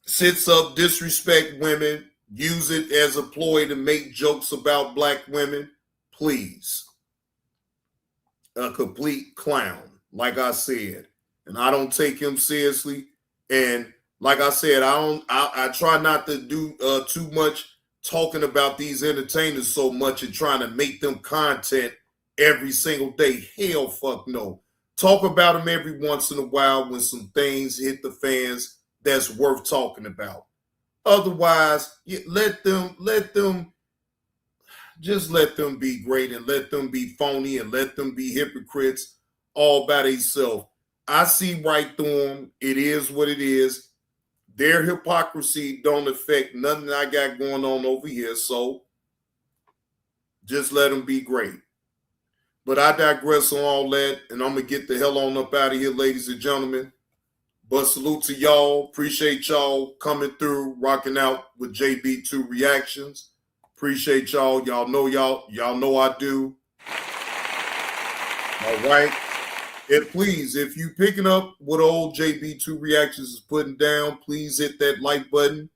sits up, disrespect women, use it as a ploy to make jokes about black women. Please. A complete clown, like I said. And I don't take him seriously. And like I said, I try not to do too much talking about these entertainers so much and trying to make them content every single day. Hell fuck no. Talk about them every once in a while when some things hit the fans that's worth talking about. Otherwise, let them be great and let them be phony and let them be hypocrites all by themselves. I see right through them. It is what it is. Their hypocrisy don't affect nothing I got going on over here. So just let them be great. But I digress on all that, and I'm going to get the hell on up out of here, ladies and gentlemen. But salute to y'all. Appreciate y'all coming through, rocking out with JB2 Reactions. Appreciate y'all. Y'all know I do. All right. And please, if you picking up what old JB2 Reactions is putting down, please hit that like button.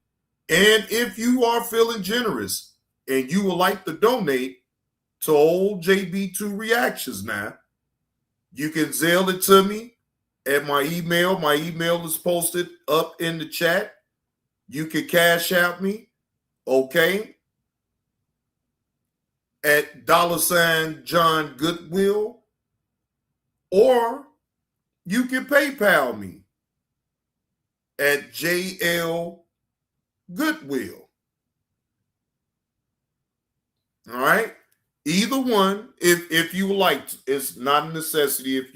And if you are feeling generous and you would like to donate to old JB2 Reactions now, you can Zelle it to me at my email. My email is posted up in the chat. You can cash out me, okay, at $ John Goodwill, or you can PayPal me at JL Goodwill. All right. Either one, if you would like to. It's not a necessity if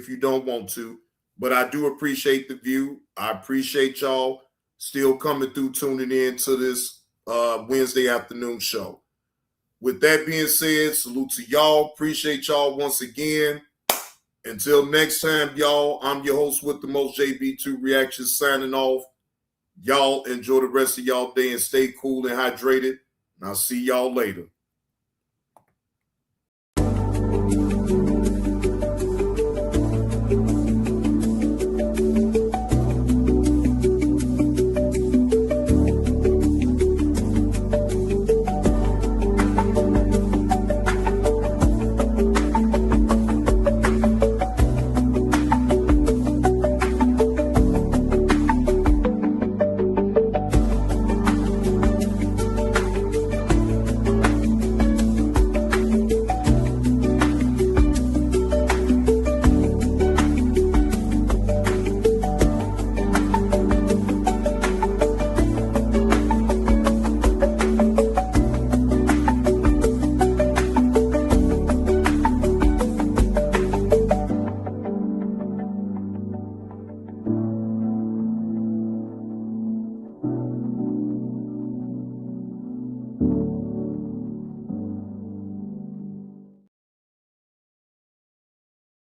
you don't want to, but I do appreciate the view. I appreciate y'all still coming through, tuning in to this Wednesday afternoon show. With that being said, salute to y'all. Appreciate y'all once again. Until next time, y'all, I'm your host with the most, JB2 Reactions, signing off. Y'all enjoy the rest of y'all day and stay cool and hydrated. And I'll see y'all later.